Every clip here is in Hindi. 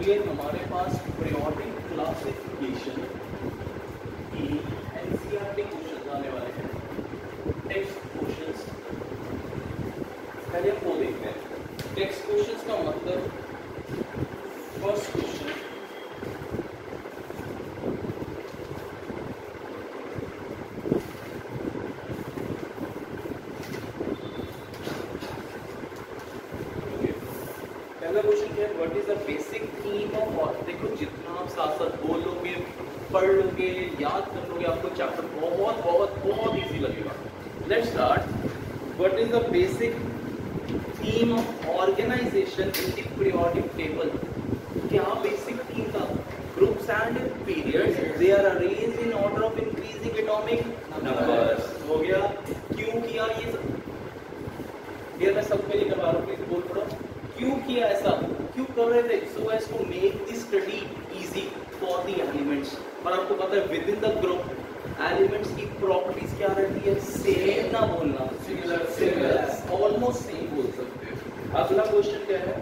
स्टूडेंट हमारे पास पीरियोडिक क्लासिफिकेशन की एनसीईआरटी क्वेश्चन आने वाले हैं, टेक्स्ट क्वेश्चंस। पहले हम वो देखते हैं टेक्स्ट क्वेश्चंस का मतलब। First question, what is the basic theme of. और देखो जितना आप साथ साथ बोलोगे, पढ़ लोगे, याद कर लोगे, आपको चैप्टर बहुत बहुत बहुत इजी लगेगा। Let's start. What is the basic theme of organisation in the periodic table. क्या बेसिक थीम था? Groups and periods, they are arranged in order of increasing atomic numbers. हो गया। क्यों किया ये सब? ये मैं सबके लिए करवा रहा हूँ, प्लीज बोल पड़ो। क्यों किया ऐसा? क्यों कर रहे थे? So as to make the study easy for the elements. और आपको पता है within the group elements की प्रॉपर्टीज क्या रहती है? सेम ना बोलना, सिमिलर, ऑलमोस्ट सेम बोल सकते हैं। अगला क्वेश्चन क्या है?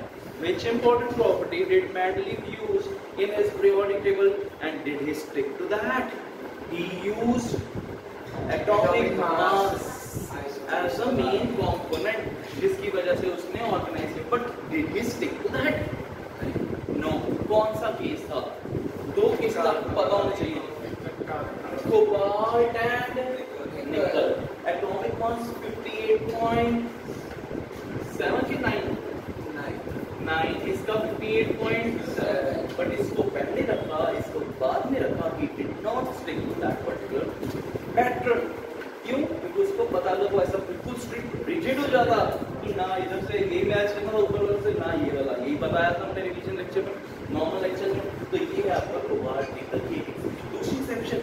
Which important property did Mendeleev use in his periodic table and did he stick to that? He used atomic mass as a main component, जिसकी वजह से उसने ऑर्गेनाइज किया। But did he stick to that? No. कौन सा केस था? दो केस आपको पता होना चाहिए, कोबाल्ट एंड निकल। एटॉमिक मास 58.7 की 9, इसका 58.7। बट इसको पहले रखा, इसको बाद में रखा। He did not stick to that particular pattern। क्यों? क्योंकि उसको पता लगा वो ऐसा बिल्कुल स्ट्रिक्ट रिजिड हो जाता कि ना इधर से ये मैच करना, ऊपर वाले से ना ये वाला। यही बताया था हमने रिवीजन लेक्चर में, नॉर्मल लेक्चर में। तो ये है आपका कोबाल्ट निकल की दूसरी सेक्शन।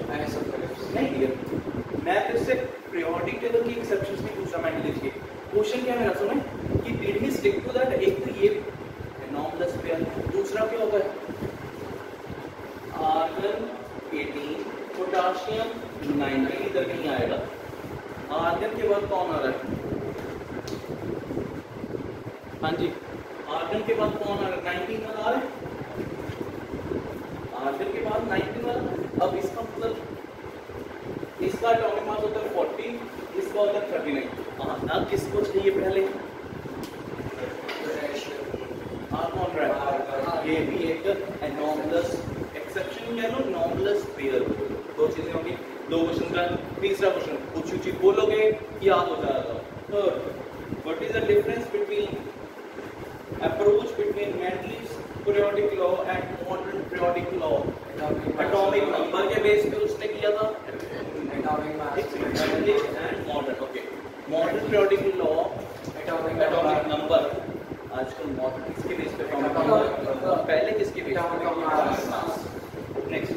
नहीं डियर, मैं फिर से पीरियोडिक टेबल की एक्सेप्शंस नहीं पूछ रहा। मैंने लिखी क्वेश्चन क्या मेरा सुने कि did he stick to that. एक तो ये नॉर्मल पेयर, दूसरा क्या होता है? Argon 18, potassium 19। इधर कहीं आएगा। आर्गन के बाद कौन आ रहा है? हाँ जी, आर्गन के बाद कौन आ रहा है? 19 वाला आ रहा है। आर्गन के बाद 19 वाला। अब इसका मतलब इसका एटॉमिक मास होता है 40, इसका होता है 39। हाँ, अब किसको चाहिए पहले? कौन रहा है? ये भी एक एनॉमलस एक्सेप्शन कह लो, नॉर्मलस पेयर। दो चीजें होंगी, दो क्वेश्चन का। तीसरा क्वेश्चन कुछ चीज बोलोगे याद हो जाएगा। Third, what is the difference between approach between Mendeleev's periodic law and modern periodic law? Atomic number के बेस पे उसने किया था, atomic mass and modern. Okay, modern periodic law atomic number. आजकल मॉडर्न किसके बेस पे? पहले किसके बेस पे? Next,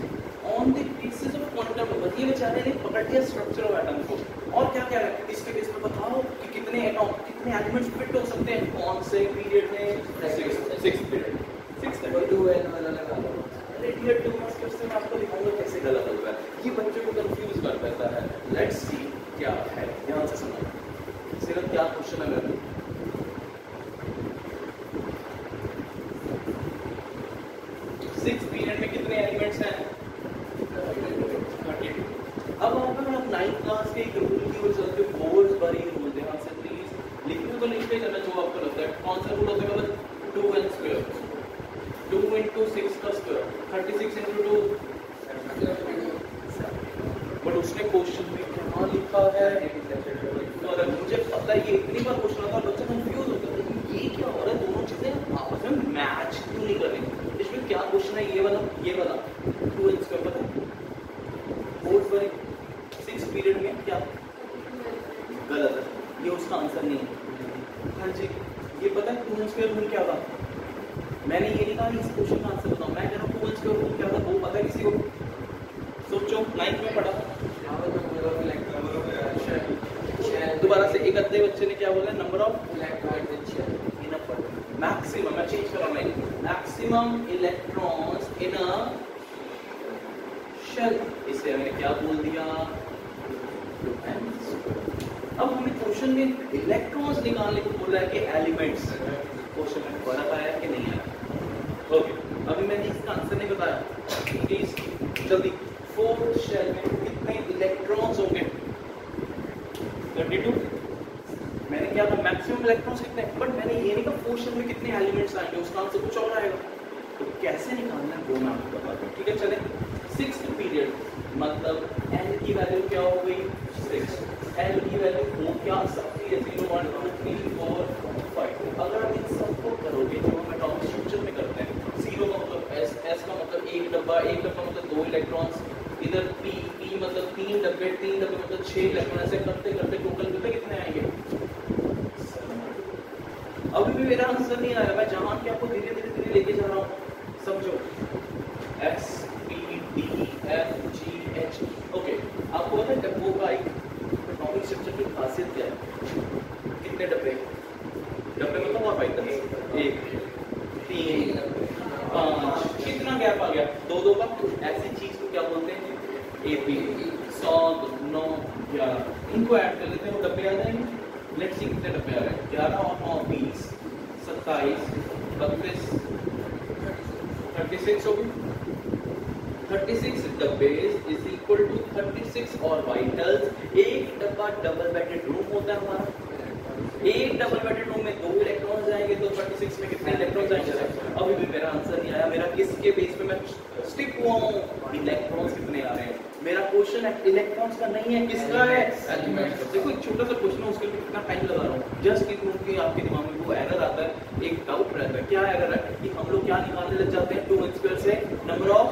on the basis of quantum number. ये बेचारे ने पकड़ लिया स्ट्रक्चर ऑफ एटम को। और क्या क्या है इसके बेस पे? बताओ कि कितने एटॉम, कितने एलिमेंट्स फिट हो सकते हैं कौन से पीरियड में? 6 पीरियड। 6 नंबर 2 है ना लगा लो। अरे डियर 2 मार्क्स क्वेश्चन मैं आपको दिखाऊंगा कैसे गलत होगा। ये बच्चों को कंफ्यूज कर देता है। लेट्स सी क्या है, ध्यान से सुनो। सिर्फ क्या क्वेश्चन है मेरा? पीरियड में कितने एलिमेंट्स हैं? 32। अब अगर आप 9th क्लास के एक रूल की ओर चलते हो, बोर्ड्स बड़ी रूल, ध्यान से प्लीज लिखने को लिखते जाना जो आपको लगता है। कौन सा रूल होता है? मतलब 2n स्क्वायर, 2 into 6 का स्क्वायर, 36 into 2। बट उसने क्वेश्चन में क्या लिखा है? और मुझे पता है ये इतनी बार क्वेश्चन आता है, बच्चा कंफ्यूज होता है ये क्या हो रहा है, दोनों चीजें आपस में मैच क्यों नहीं कर रही। इसमें क्या क्वेश्चन है? ये वाला 2n स्क्वायर पता है? बोर्ड्स बड़े 6 पीरियड में क्या गलत है, ये उसका आंसर नहीं है। हाँ जी, ये पता है 2n स्क्वायर रूल क्या था? मैंने ये नहीं कहा इस क्वेश्चन का आंसर बताओ, मैं कह रहा हूँ 2n स्क्वायर रूल क्या था वो पता है किसी को? सोचो, 9th में पढ़ा। दोबारा से एक अध्याय बच्चे ने क्या बोला? Number of electrons in a maximum, मैं चेंज कर रहा हूँ, maximum electrons in a shell. इसे हमने क्या बोल दिया? अब हमें क्वेश्चन में इलेक्ट्रॉन्स निकालने को बोल रहा है कि एलिमेंट्स। क्वेश्चन में फर्क आया कि नहीं आया? ओके, अभी मैंने इसका आंसर नहीं बताया, प्लीज जल्दी। फोर्थ शेल में कितने इलेक्ट्रॉन्स होंगे? 32। मैंने क्या था, मैक्सिमम इलेक्ट्रॉन्स कितने, बट मैंने ये नहीं कहा फोर्थ शेल में कितने एलिमेंट्स आएंगे, उसका आंसर कुछ और आएगा। तो कैसे निकालना है वो मैं आपको बताता हूँ, ठीक है? चले, 6th पीरियड मतलब n की वैल्यू क्या हो गई? 6। n की वैल्यू हो क्या सकती है? 0 1 2 3 4 5। अगर आप इन सबको करोगे जो हम एटॉमिक स्ट्रक्चर में करते हैं, 0 का मतलब s, s का मतलब एक डब्बा मतलब 2 इलेक्ट्रॉन्स, इधर p मतलब 3 डब्बे मतलब 6 इलेक्ट्रॉन, ऐसे करते करते टोटल पता कितने आएंगे? अभी भी मेरा आंसर नहीं आया, मैं जहां के आपको धीरे धीरे लेके जा रहा हूँ, समझो। S P D F G H। Okay, आपको पता है डब्बों का एक एटॉमिक स्ट्रक्चर की खासियत क्या है? कितने डब्बे? डब्बे मतलब और भाई 1 3 5, कितना गैप आ गया? 2 2 का। ऐसी चीज को क्या बोलते हैं? AP। 100 9 11, इनको ऐड कर लेते हैं, वो डब्बे आ जाएंगे। लेट्स सी कितने डब्बे आ रहे हैं। 11 और 9 20, 27 32 36 हो गई। 36 डब्बे इज इक्वल टू 36 ऑर्बिटल्स। एक डब्बा डबल बेडेड रूम होता है हमारा, एक डबल बेडेड रूम में 2 इलेक्ट्रॉन्स जाएंगे, तो 36 में कितने इलेक्ट्रॉन्स आएंगे? अभी भी मेरा आंसर नहीं आया। मेरा किसके बेस पे मैं स्टिक हुआ हूँ? इलेक्ट्रॉन्स कितने आ रहे हैं। मेरा क्वेश्चन है इलेक्ट्रॉन्स का नहीं है, किसका है? एलिमेंट। देखो एक छोटा सा क्वेश्चन है, उसके लिए कितना टाइम लगा रहा हूँ, जस्ट क्योंकि आपके दिमाग में वो एरर आता है, एक डाउट रहता है। क्या एरर है कि हम लोग क्या निकालने लग जाते हैं 2n² से नंबर ऑफ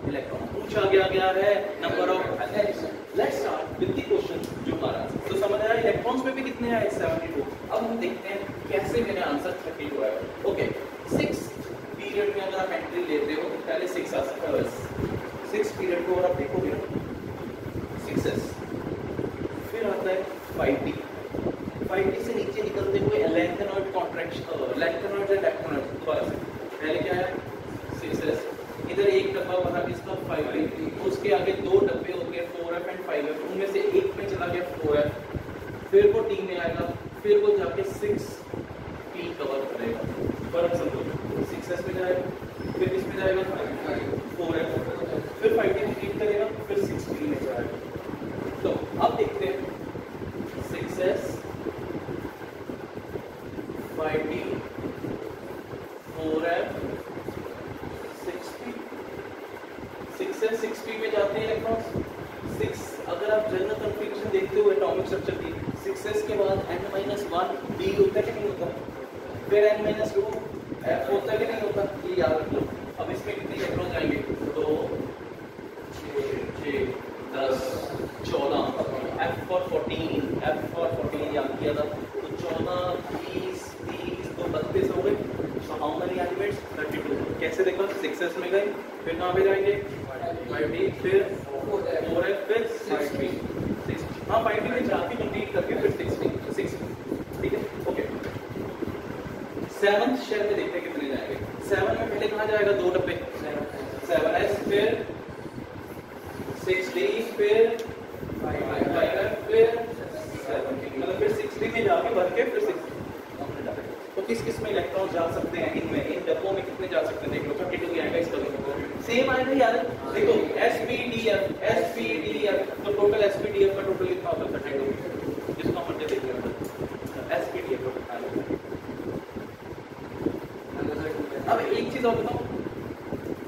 इलेक्ट्रॉन। पूछा गया है number of atoms. Let's start with the question जो हमारा। तो समझ आया इलेक्ट्रॉन्स में भी कितने आए? 72। अब हम देखते हैं कैसे मेरा आंसर 32 आया। ओके, 6th पीरियड में अगर आप एंट्री लेते हो तो पहले 6 आ सकता है। 6th पीरियड को और आप देखोगे 6s, फिर आता है 5d। 5d से नीचे निकलते हुए lanthanoid contraction, lanthanoid and actinoid. दोबारा से पहले क्या है? 6s, इधर एक डब्बा बना इसका 5d, उसके आगे 2 डब्बे हो गए 4f एंड 5f, उनमें से एक में चला गया 4f, फिर वो d में आएगा, फिर वो जाके 6p कवर करेगा। फर्क समझो, 6s में जाएगा, फिर इसमें जाएगा 4f, फिर 5d रिपीट करेगा, फिर 6p में जाएगा। तो अब देखते हैं 6s 5d 4f 6 6p में जाते हैं इलेक्ट्रॉन्स। 6 अगर आप जनरल कन्फिग्रेशन देखते हो एटॉमिक स्ट्रक्चर की, 6s के बाद n-1 d होता है कि नहीं होता? फिर n-2 f होता है कि नहीं होता? ये याद रख लो। अब इसमें कितने इलेक्ट्रॉन जाएंगे? 2 6 10 14, f for 14 याद किया था, तो 14 20 30 तो 32 हो गए। So how many elements? 32। कैसे देखो? 6s में गए, फिर कहाँ पे जाएंगे? 5d, फिर 4f, फिर 6p। हाँ 5d में जाके कंप्लीट करके फिर 6p, ठीक है? ओके, 7th शेल में देखते हैं कितने जाएंगे। 7 में पहले कहाँ जाएगा? 2 डब्बे, 7s, फिर 6d, फिर 5f, फिर 7, मतलब फिर 6d में जाके भर के फिर 6। तो किस किस में इलेक्ट्रॉन जा सकते हैं? इनमें, इन डब्बों में कितने जा सकते हैं? देख लो, 32 ही आएगा इसका, सेम आएगा यार। देखो sp_df, तो टोटल sp_df का टोटल कितना होता है? 32, जिसका मर्जी देख लेना, sp_df का टोटल। अब एक चीज और बताऊं,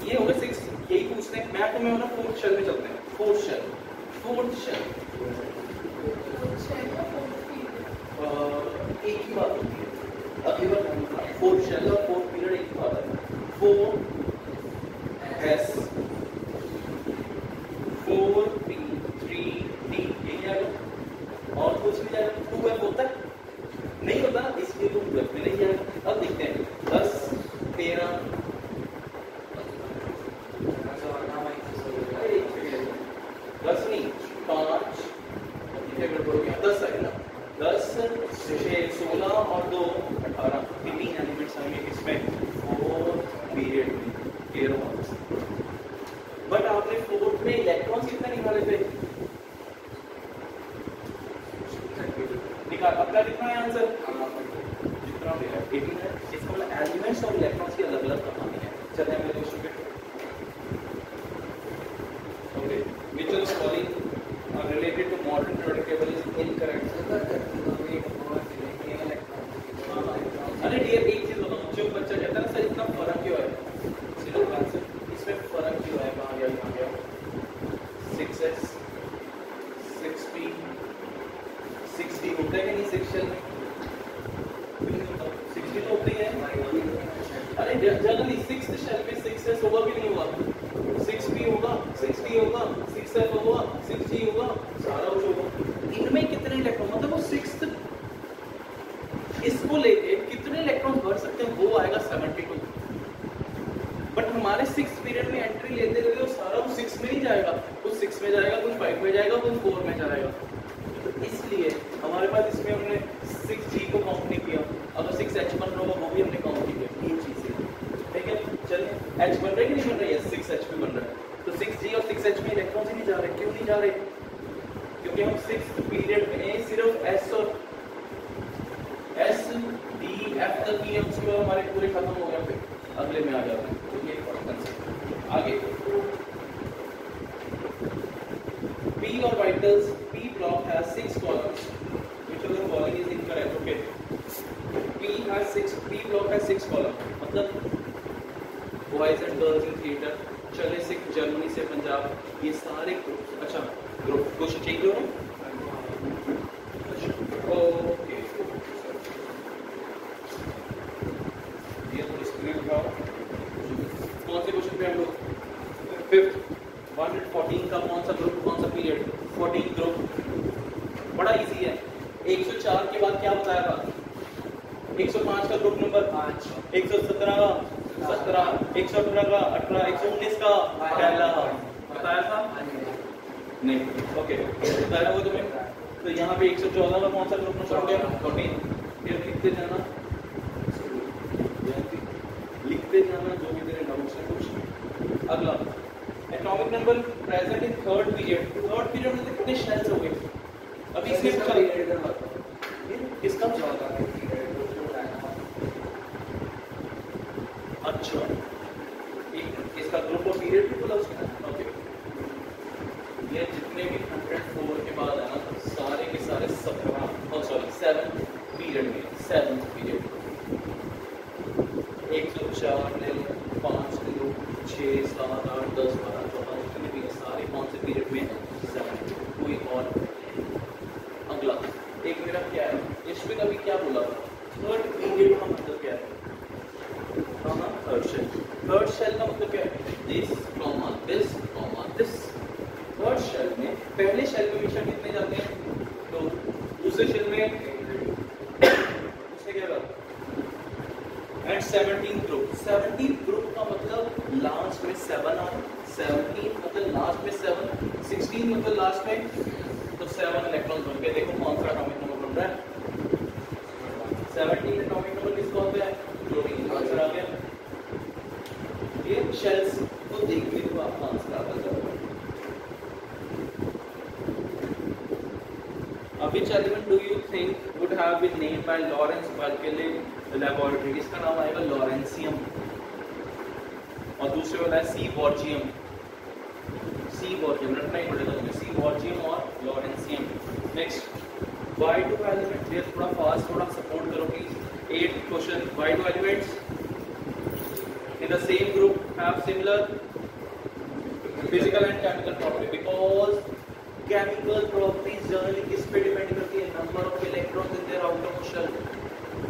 ये होगा 6, यही पूछते हैं। मैं तुम्हें ना 4th शेल में चलते हैं। 4th शेल एक ही बात होती है। अगली बार 4th शेल और 4th पीरियड एक ही बात है। 4s 4p 3d, यही आएगा। और कुछ भी जाएगा? 2f होता है? नहीं होता ना, इसलिए तो 2f में नहीं जाएगा। अब देखते हैं 10 13 10 नहीं 5, दस आएगा। 10 6 16 और 2 18, 3 एलिमेंट्स आएंगे इसमें 4 पीरियड में 13। बट आपने 4th में इलेक्ट्रॉन्स कितने निकाले थे? निकाल, अपना कितना है आंसर? जितना भी है 18 है। इसका मतलब एलिमेंट्स और इलेक्ट्रॉन्स की अलग अलग कहानी है। चले अगले क्वेश्चन पे। Okay, which of the following are related to modern periodic table is incorrect? अरे डियर एक चीज बताओ, जो बच्चा कहता है ना सर इतना फर्क क्यों है, सिर्फ आंसर इसमें फर्क क्यों है, कहाँ गया 6s 6p 60 होता है कि नहीं सेक्शन 60 तो होती है। अरे जनरली 6th शेल में 6s होगा कि नहीं होगा, 6p होगा, 6d होगा, 6f होगा, 6g होगा, सारा कुछ होगा। इनमें कितने इलेक्ट्रॉन, मतलब वो 6th इसको लेके कितने इलेक्ट्रॉन भर सकते हैं वो आएगा 72। बट हमारे 6th पीरियड में एंट्री लेते लेते वो सारा वो 6 में ही जाएगा, कुछ 6 में जाएगा, कुछ 5 में जाएगा, कुछ 4 में जाएगा। तो इसलिए हमारे पास इसमें हमने 6g को काउंट नहीं किया, अगर 6h बन रहा होगा वो भी हमने काउंट नहीं किया। ये चीज है, ठीक है। चलिए h बन रहा है कि नहीं बन रहा है, 6h भी बन रहा है, तो 6g और 6h में इलेक्ट्रॉन ही नहीं जा रहे। क्यों नहीं जा रहे, क्योंकि हम 6th पीरियड में सिर्फ s और S D F तक ही एमसीक्यू हमारे पूरे खत्म हो गए, फिर अगले में आ जाते हैं। तो ये कंसेप्ट आगे P orbitals P block has 6 columns, which of the following is incorrect? Okay, P block has 6 columns, मतलब boys and girls in theater, चले से जर्मनी से पंजाब, ये सारे ग्रुप। अच्छा ग्रुप कुछ चेंज हो रहा है, ओके कौन से क्वेश्चन पे हम लोग 5th 114 का कौन सा ग्रुप, कौन सा पीरियड, 14 ग्रुप। बड़ा इजी है, 104 के बाद क्या बताया था, 105 का ग्रुप नंबर 5, 117 का 17, 118 का 18, 119 का पहला बताया था नहीं, ओके बताया वो तुम्हें। तो यहाँ पे 114 का कौन सा ग्रुप नंबर हो गया 14। फिर लिखते जाना जो भी तेरे डाउट्स हैं कुछ। अगला atomic number present in third period में कितने शेल्स हो गए अभी इसमें किसका अच्छा इसका ग्रुप ऑफ पीरियड भी बोला उसने। ओके ये जितने भी 104 के बाद है ना सारे के सारे 7 पीरियड में 7th पीरियड 104 ले लो 5 ले लो 6 7 8 10 12 14 जितने भी सारे कौन से पीरियड में 7। कोई और अगला एक मेरा क्या है इसमें कभी क्या बोला था थर्ड पीरियड का मतलब क्या है। हाँ थर्ड शेल का मतलब क्या है दिस थर्ड शेल में पहले शेल में हमेशा कितने जाते हैं तो दूसरे शेल में उससे क्या करता एंड 17th ग्रुप का मतलब लास्ट में 7 आ 17 मतलब लास्ट में 7 16 मतलब लास्ट में तो 7 इलेक्ट्रॉन बन गए। देखो कौन सा एटॉमिक नंबर बन रहा है 17 एटॉमिक नंबर किसका होता है जो भी आंसर आ गया। ये शेल्स को देखने तो आपका आंसर आ जाएगा। Which element do you think would have been named by Lawrence Berkeley laboratory? इसका नाम आएगा लॉरेंसियम और दूसरे वाला है सी वॉर्जियम रखना ही पड़ेगा तुम्हें सी वॉर्जियम और lawrencium. Next why do elements ये थोड़ा फास्ट थोड़ा सपोर्ट करो please. 8th question why do elements in the same group have similar physical and chemical property? Because chemical properties generally किस पे डिपेंड करती है number of electrons in their outer shell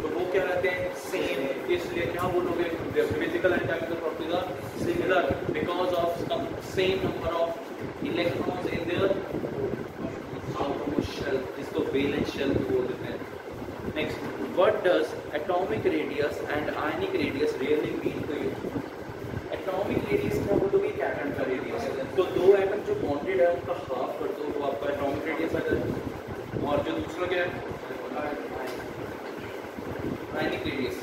तो वो क्या रहते हैं सेम। इसलिए क्या बोलोगे physical and chemical properties are similar because of same number of electrons in their outer shell जिसको वैलेंस शेल बोल देते हैं। Next what does atomic radius and ionic radius really mean to you. Atomic radius क्या बोलोगे एक एटम का रेडियस तो दो एटम जो बॉन्डेड है उनका हाफ कर दो वो आपका एटॉमिक रेडियस आ जाएगा और जो दूसरा क्या है आयनिक रेडियस।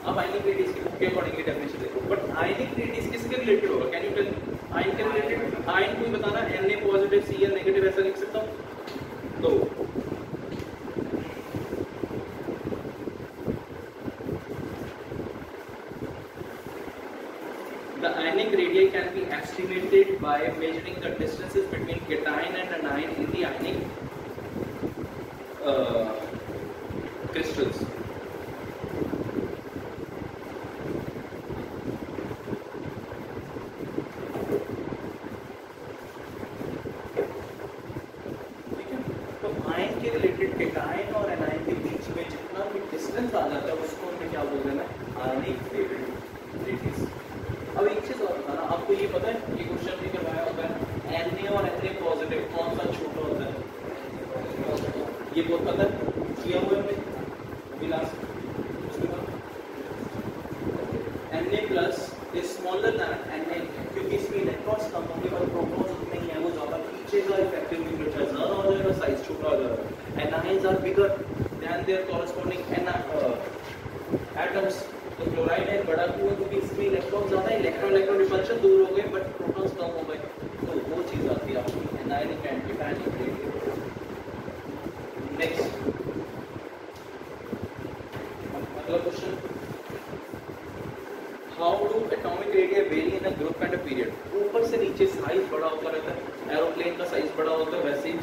अब आयनिक रेडियस की बुक के अकॉर्डिंग डेफिनेशन देखो बट आयनिक रेडियस किसके रिलेटेड होगा कैन यू टेल आयन के रिलेटेड। आयन को बताना Na पॉजिटिव Cl नेगेटिव ऐसा लिख सकता हूं तो ionic radii can be estimated by measuring the distances between cation and anion in the ionic crystals. Distance आ जाता है उसको हमें क्या बोल देना है, आयनिक रेडियस। अब एक चीज और बताना, आपको ये पता है ये क्वेश्चन भी करवाया होता है, Na और Na पॉजिटिव कौन सा छोटा होता है, ये बहुत पता है, किया हुआ है अभी लास्ट। उसके बाद Na plus is smaller than Na, क्योंकि इसमें इलेक्ट्रॉन्स कम होंगे और प्रोटॉन्स उतने ही हैं, वो ज्यादा खींचेगा, इफेक्टिव न्यूक्लियर चार्ज ज्यादा हो जाएगा, साइज छोटा हो जाएगा। Anions are bigger than their corresponding atoms। तो क्लोराइड है बड़ा क्यों है, क्योंकि इसमें इलेक्ट्रॉन ज्यादा है, इलेक्ट्रॉन रिपल्शन दूर हो गए बट प्रोटॉन्स कम हो गए, तो वो चीज आती है आपकी anionic and cationic radius. Next अगला question, how do atomic radius vary in a group and a period. ऊपर से नीचे साइज बड़ा होता रहता है, एरोप्लेन का साइज बड़ा होता है, वैसे ही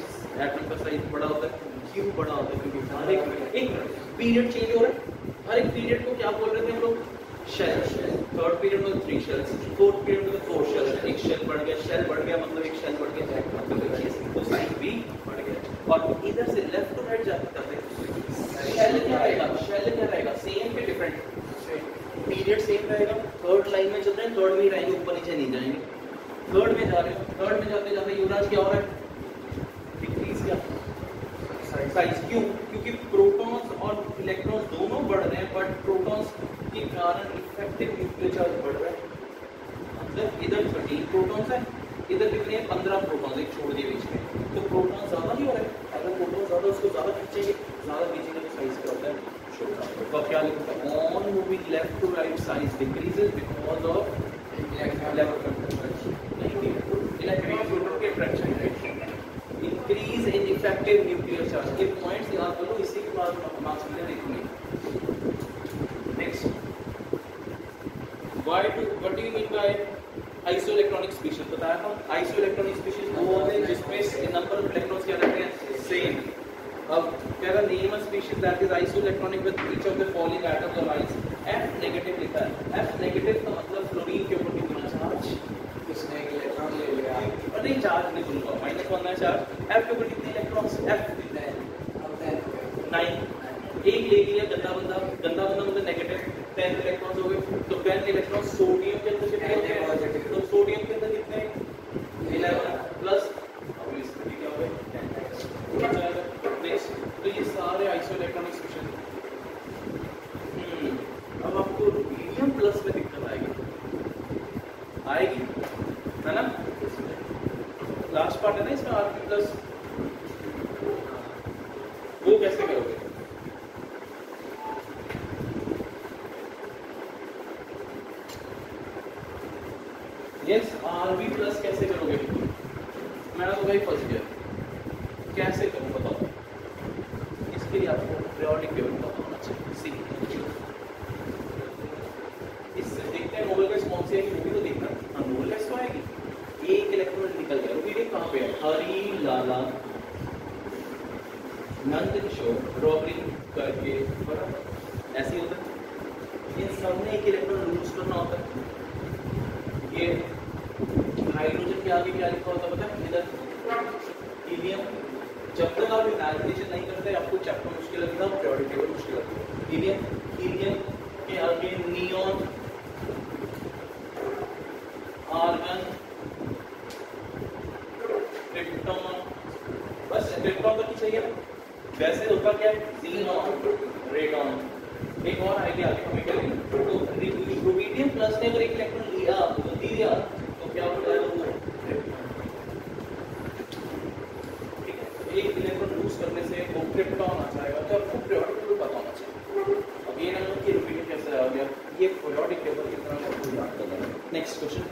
एटम का साइज बड़ा होता है। क्यों बड़ा होता है, क्योंकि हर एक पीरियड चेंज हो रहा है, हर एक पीरियड को क्या बोल रहे थे हम लोग, शेल। थर्ड पीरियड में 3 शेल्स, फोर्थ पीरियड में 4 शेल्स, एक शेल बढ़ गया, शेल बढ़ गया मतलब एक शेल बढ़ गया, मतलब एक चीज तो साइज भी बढ़ गया। और इधर से लेफ्ट टू राइट जाते करते शेल क्या रहेगा, शेल क्या रहेगा, सेम पे डिफरेंट, पीरियड सेम रहेगा। थर्ड लाइन में चल रहे हैं, थर्ड में ही रहेंगे, ऊपर नीचे नहीं जाएंगे। थर्ड में जा रहे हो, थर्ड में जाते जाते युवराज क्या हो रहा है, डिक्रीज क्या साइज। क्यों, क्योंकि प्रोटॉन्स और इलेक्ट्रॉन्स दोनों बढ़ रहे हैं, बट प्रोटॉन्स के कारण इफेक्टिव न्यूक्लियर चार्ज बढ़ रहा है। मतलब इधर 13 प्रोटॉन्स है, इधर कितने हैं, 15 प्रोटॉन्स, एक छोड़ दिए बीच में, तो प्रोटॉन ज्यादा नहीं हो रहा है। अगर प्रोटॉन ज्यादा उसको ज्यादा खींचेंगे, ज्यादा खींचेंगे तो साइज क्या होता है, छोटा। तो अब क्या लिखूंगा, on moving left to right size decreases because of electron के attraction, increase in effective nuclear charge. ये पॉइंट्स याद करो, इसी के बाद मार्क्स में लिखूंगी। Next, what do you mean by isoelectronic species. बताया था आइसोइलेक्ट्रॉनिक स्पीशीज वो होते हैं जिसमें नंबर ऑफ इलेक्ट्रॉन्स क्या रहते हैं, सेम। अब कह रहा name a species that is isoelectronic with each of the following atoms और आइंस। F नेगेटिव लिखा है, F नेगेटिव का मतलब फ्लोरीन के ऊपर कितना चार्ज, किसने एक इलेक्ट्रॉन ले लिया, और नहीं चार्ज नहीं दूंगा, -1 है चार्ज। F के ऊपर कितने इलेक्ट्रॉन्स, F 9, एक ले लिया, गंदा बंदा मतलब नेगेटिव, 10 इलेक्ट्रॉन्स हो गए, तो 10 इलेक्ट्रॉन सोडियम के अंदर कितने होते हैं, तो सोडियम के अंदर कितने 11 प्लस, अब इसकी क्या हो गए 10। नेक्स्ट, तो ये सारे आइसोइलेक्ट्रॉनिक स्पीशीज। अब आपको रुबिडियम प्लस में दिक्कत आएगी है ना, लास्ट पार्ट है ना इसमें, Rp प्लस, वो कैसे करोगे, यस Rb प्लस कैसे करोगे, मैं तो भाई फंस गया, कैसे करूं बताओ। इसके लिए आपको पीरियोडिक टेबल पता होना चाहिए। सी इससे देखते हैं नोबेल गैस कौन सी है, वो भी तो देखना। हाँ नोबेल गैस तो आएगी, एक इलेक्ट्रॉन निकल गया, रुबिडियम कहाँ पे है, हरी लाला नंद किशोर रॉबरी करके ऐसे होता है। इन सब में एक इलेक्ट्रॉन लूज करना होता है। ये हाइड्रोजन के आगे क्या लिखा होता है पता है, इधर हीलियम। जब तक आप इनैलिसिस नहीं करते आपको चैप्टर मुश्किल लगेगा, पीरियोडिक टेबल मुश्किल लगेगा। हीलियम के आगे नियॉन, आर्गन, क्रिप्टॉन, बस क्रिप्टॉन तक ही चाहिए ना। वैसे होता क्या है, ज़ीनॉन, रेडॉन। एक और आइडिया आगे हमें करेंगे, तो रुबिडियम प्लस ने अगर एक इलेक्ट्रॉन लिया तो दिया तो क्या हो जाएगा वो, ठीक है। एक इलेक्ट्रॉन लूज करने से वो क्रिप्टॉन आ जाएगा, तो आपको पीरियोडिक टेबल पता होना चाहिए। अब ये ना कि रुबिडियम कैसे आ गया, ये पीरियोडिक टेबल कितना आपको याद करना है। Next question,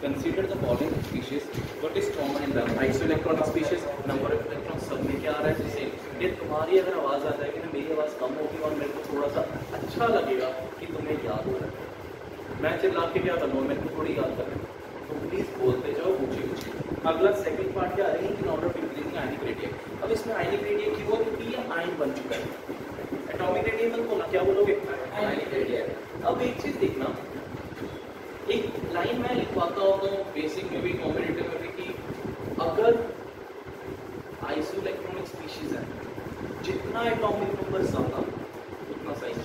consider the following species, what is common in the isoelectronic species, number of electron सब में क्या आ रहा है सेम। ये तुम्हारी अगर आवाज़ आ जाएगी ना, मेरी आवाज़ कम होगी और मेरे को थोड़ा सा अच्छा लगेगा कि तुम्हें याद हो रहा है। मैं चिल्ला के क्या करना, मेरे को थोड़ी याद करना है, तो प्लीज बोलते जाओ, पूछिए। अगला सेकंड पार्ट क्या आ रही है, इन order of increasing ionic radius. अब इसमें आयनिक रेडियस क्यों है, क्योंकि ये आयन बन चुका है। एटॉमिक रेडियस मत बोलना, क्या बोलोगे, आयनिक रेडियस। अब एक चीज देखना, एक लाइन मैं लिखवाता हूँ बेसिक में भी, कॉम्बिनेटिव में भी, कि अगर आइसोइलेक्ट्रॉनिक स्पीशीज है, जितना एटॉमिक नंबर ज्यादा उतना साइज,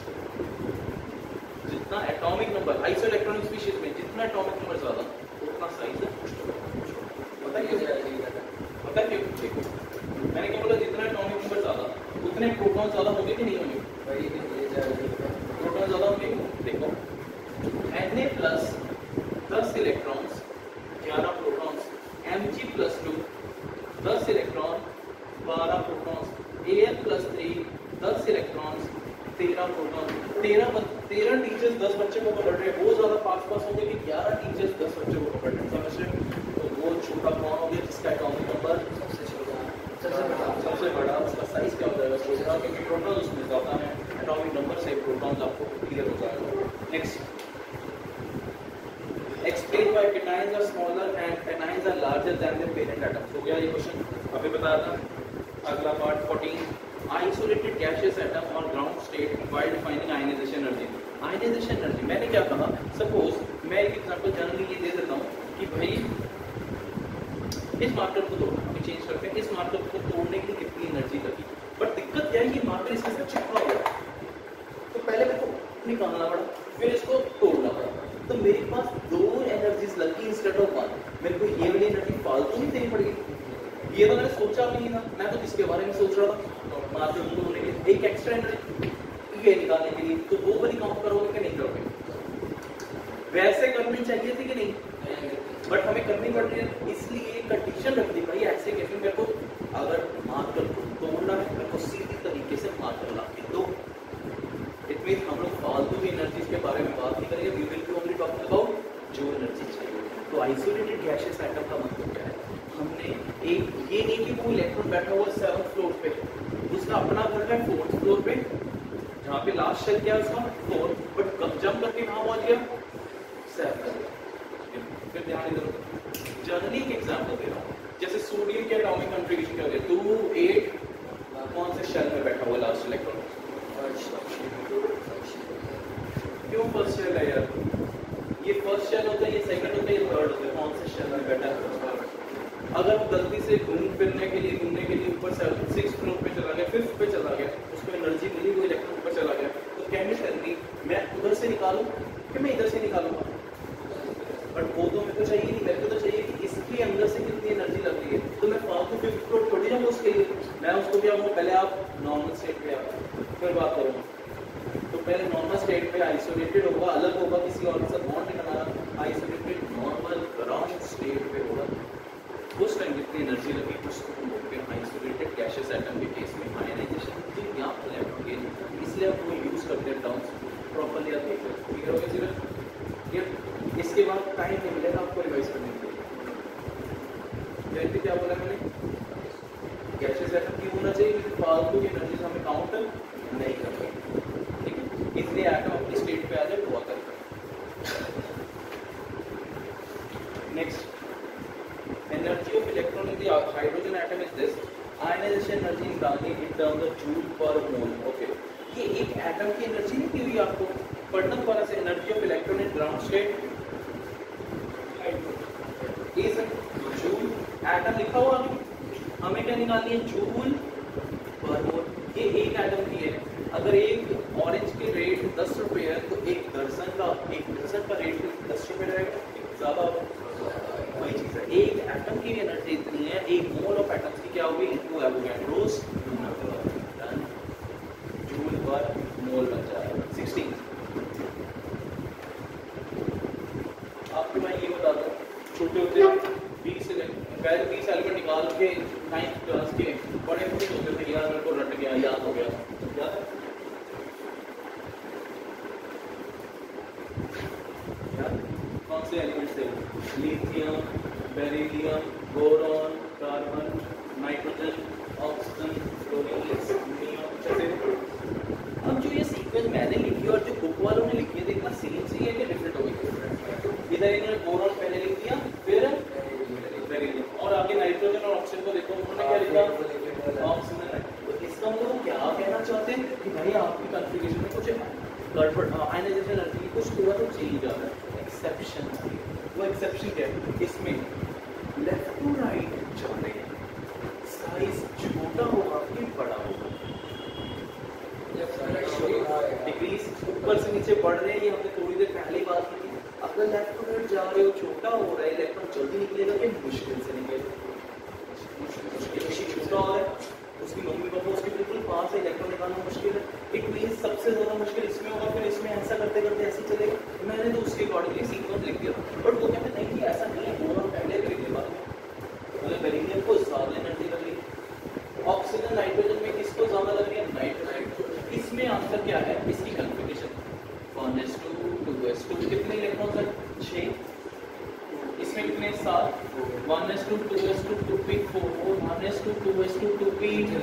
जितना एटॉमिक नंबर आइसोइलेक्ट्रॉनिक स्पीशीज में जितना एटॉमिक नंबर ज्यादा उतना साइज है। पता है क्यों, पता है क्यों? देखो मैंने क्या बोला, जितना एटॉमिक नंबर ज्यादा उतने प्रोटॉन ज्यादा होंगे कि नहीं होंगे, प्रोटॉन ज्यादा होंगे। देखो Na plus 10 electrons 11 protons, Mg+2 10 electron 12 protons, Al plus 3 10 electrons 13 proton. 13 teachers 10 बच्चे को पकड़ रहे हैं, वो ज्यादा पास होंगे कि 11 टीचर्स 10 बच्चे को पकड़ रहे हैं, समझ रहे हो? तो वो छोटा कौन हो गया जिसका एटॉमिक नंबर सबसे बड़ा, उसका साइज क्या हो जाएगा, छोटा, क्योंकि प्रोटॉन उसमें ज्यादा है, एटॉमिक नंबर से प्रोटॉन आपको क्लियर हो जाएगा। Next, explain why cations are smaller and anions are larger than their parent atoms। हो गया ये क्वेश्चन अभी बताया था। अगला part 14, isolated gaseous atom or ground state while defining ionization energy। ionization energy मैंने क्या कहा, सपोज मैं एक एग्जांपल जनरली ये दे देता हूँ कि भाई इस मार्कर को तोड़ना, अभी चेंज करते हैं, इस मार्कर को तोड़ने के लिए कितनी एनर्जी लगी, बट दिक्कत क्या है कि मार्कर इसके साथ चिपका हुआ है, तो पहले मेरे को निकालना पड़ा, फिर इसको तोड़ना पड़ा, तो मेरे पास 2 एनर्जीज लगी इंस्टेड ऑफ 1। मेरे को ये वाली एनर्जी फालतू नहीं देनी पड़ेगी, ये तो मैंने सोचा भी नहीं था, मैं तो किसके बारे में सोच रहा था, मार्कर को तोड़ने के लिए एक एक्स्ट्रा एनर्जी ये निकालने के लिए, तो 2 वाली काउंट करोगे कि नहीं करोगे? वैसे करनी चाहिए थी कि नहीं, बट हमें करनी पड़ रही है, इसलिए कंडीशन रख दी भाई, ऐसे कैसे मेरे को अगर मार्कर को तोड़ना है, मेरे को सीधी तरीके से मार्कर ला के दो। इट मींस हम लोग फालतू की एनर्जीज के बारे में बात नहीं करेंगे, we will be only talking about जो एनर्जी चाहिए। तो आइसोलेटेड गैसियस एटम का मतलब क्या है, हमने एक ये नहीं कि वो इलेक्ट्रॉन बैठा हुआ 7th फ्लोर पे, उसका अपना घर है 4th फ्लोर पे, जहाँ पे लास्ट शेल क्या है उसका 4, बट जंप करके कहाँ पहुंच गया 7। फिर ध्यान इधर, जनरली एक एग्जांपल दे रहा हूँ, जैसे सोडियम के एटॉमिक कंट्रीब्यूशन क्या होता है, 2 8 कौन से शेल में बैठा हुआ लास्ट इलेक्ट्रॉन, क्यों फर्स्ट शेल है यार, ये फर्स्ट शेल होता है, ये सेकंड होता है, ये थर्ड होता है, कौन से शेल में बैठा है? अगर वो गलती से घूमने के लिए ऊपर 6th फ्लोर पे चला गया, 5th पे चला गया, उसको एनर्जी मिली, वो इलेक्ट्रॉन ऊपर चला गया, तो कैन यू टेल मी मैं उधर से निकालूं कि मैं इधर से निकालूंगा? बट वो तो मेरे को चाहिए नहीं, मेरे को तो चाहिए कि इसके अंदर से कितनी एनर्जी लग रही है, तो मैं फालतू 5th फ्लोर छोड़ जाऊंगा उसके लिए, मैं उसको क्या कहूँ, पहले आप नॉर्मल स्टेट पे आओ फिर बात करूँगा। तो पहले नॉर्मल स्टेट पे आइसोलेटेड होगा, अलग होगा, किसी और के साथ बॉन्ड नहीं बनाना, आइसोलेटेड नॉर्मल ग्राउंड स्टेट पे होगा, उस टाइम जितनी एनर्जी लगी उसको हम बोलते हैं आइसोलेटेड गैसियस एटम के केस में आयनाइजेशन। तो यहाँ पर लेफ्ट हो गया, इसलिए आप वो यूज़ करते हैं टर्म्स प्रॉपर्ली, आप देख लो, क्लियर हो गया सिर्फ। इसके बाद टाइम नहीं मिलेगा आपको रिवाइज करने के लिए। जैसे क्या बोला मैंने, गैसियस एटम क्यों होना चाहिए, क्योंकि फालतू की एनर्जी हमें काउंट नहीं करनी, ठीक है, इसलिए एटम अपनी स्टेट पे आ जाए हुआ करता। Next, energy of electron in the hydrogen atom is this, ionization energy निकालनी in terms of joule per mole। Okay, ये एक एटम की एनर्जी नहीं दी हुई आपको, पढ़ना दोबारा से, energy of electron in ground state is joule, atom लिखा हुआ है, हमें क्या निकालनी है, जूल पर मोल। ये एक एटम की है, अगर एक ऑरेंज की रेट 10 रुपये है तो एक दर्जन का रेट 10 रुपये रहेगा, ज़्यादा वही चीज़ है, एक एटम की एनर्जी इतनी है, एक मोल ऑफ एटम्स की क्या होगी, इनको एवोगैड्रोस जूल पर मोल बन जाएगा 16। आपको मैं ये बता दूं, छोटे होते 20 एलिमेंट निकाल के 9th क्लास के बड़े खुश होते थे, यार मेरे को रट गया, याद हो गया, याद है? कौन से एलिमेंट्स थे, lithium, beryllium, boron, carbon, nitrogen, oxygen, fluorine, neon. अब जो ये सीक्वेंस मैंने लिखी और जो बुक वालों ने लिखी है, देखना सेम सी है कि डिफरेंट हो गई? चाहते हैं कि भाई आपकी कॉन्फ़िगरेशन में कुछ गड़बड़, आयनाइजेशन एनर्जी कुछ थोड़ा तो चेंज आ रहा है, एक्सेप्शन। वो एक्सेप्शन क्या है? इसमें लेफ्ट टू राइट जा रहे हैं, साइज छोटा होगा कि बड़ा होगा? डिक्रीज ऊपर से नीचे बढ़ रहे हैं, ये हमने थोड़ी देर पहले ही बात की। अगर लेफ्ट टू राइट जा रहे हो, छोटा हो रहा है, इलेक्ट्रॉन जल्दी निकलेगा कि मुश्किल से निकलेगा? छोटा हो रहा है, उसकी मम्मी पापा उसके बिल्कुल पास है, इलेक्ट्रॉन निकालना मुश्किल है। इट मींस सबसे ज़्यादा मुश्किल इसमें होगा, फिर इसमें ऐसा करते करते ऐसे चलेगा। मैंने तो उसके अकॉर्डिंगली सीक्वेंस लिख दिया, बट वो कहते नहीं कि ऐसा नहीं है, बोरॉन पहले लिख दिया बाद में। मतलब बेरिलियम को ज़्यादा एनर्जी लग रही है, ऑक्सीजन नाइट्रोजन में किसको ज़्यादा लग रही है? नाइट्रोजन। इसमें आंसर क्या है? इसकी कॉन्फ़िगरेशन 1s2 2s2 कितने इलेक्ट्रॉन्स हैं? 6। इसमें कितने? 7। 1s2 2s2 2p4 1s2 2s2 2p3।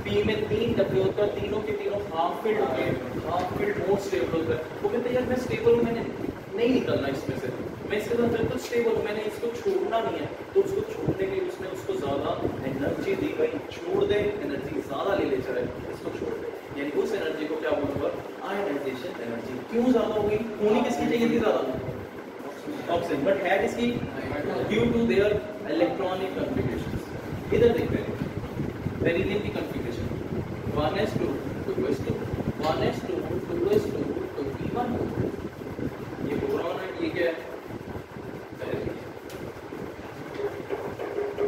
p में 3 डब्ल्यू होता है, तीनों के तीनों हाफ फील्ड होते हैं, हाफ फील्ड मोर स्टेबल होता है। वो कहते हैं यार मैं स्टेबल हूँ, मैंने नहीं निकलना इसमें से, मैं इसके साथ बिल्कुल स्टेबल हूँ, मैंने इसको छोड़ना नहीं है। तो उसको छोड़ने के लिए उसने उसको ज़्यादा एनर्जी दी, भाई छोड़ दे, एनर्जी ज़्यादा ले ले जाए, इसको छोड़ दे, यानी उस एनर्जी को क्या बोलूँगा? Ionisation energy. क्यों ज़्यादा होगी? होनी किसकी चाहिए थी ज़्यादा? ऑक्सीजन, बट है किसकी? Due to their electronic configurations. इधर देखते हैं बेरिलियम की configuration 1s2 2s2 1s2 2s2 2p1। ये बोरॉन है, ये क्या है?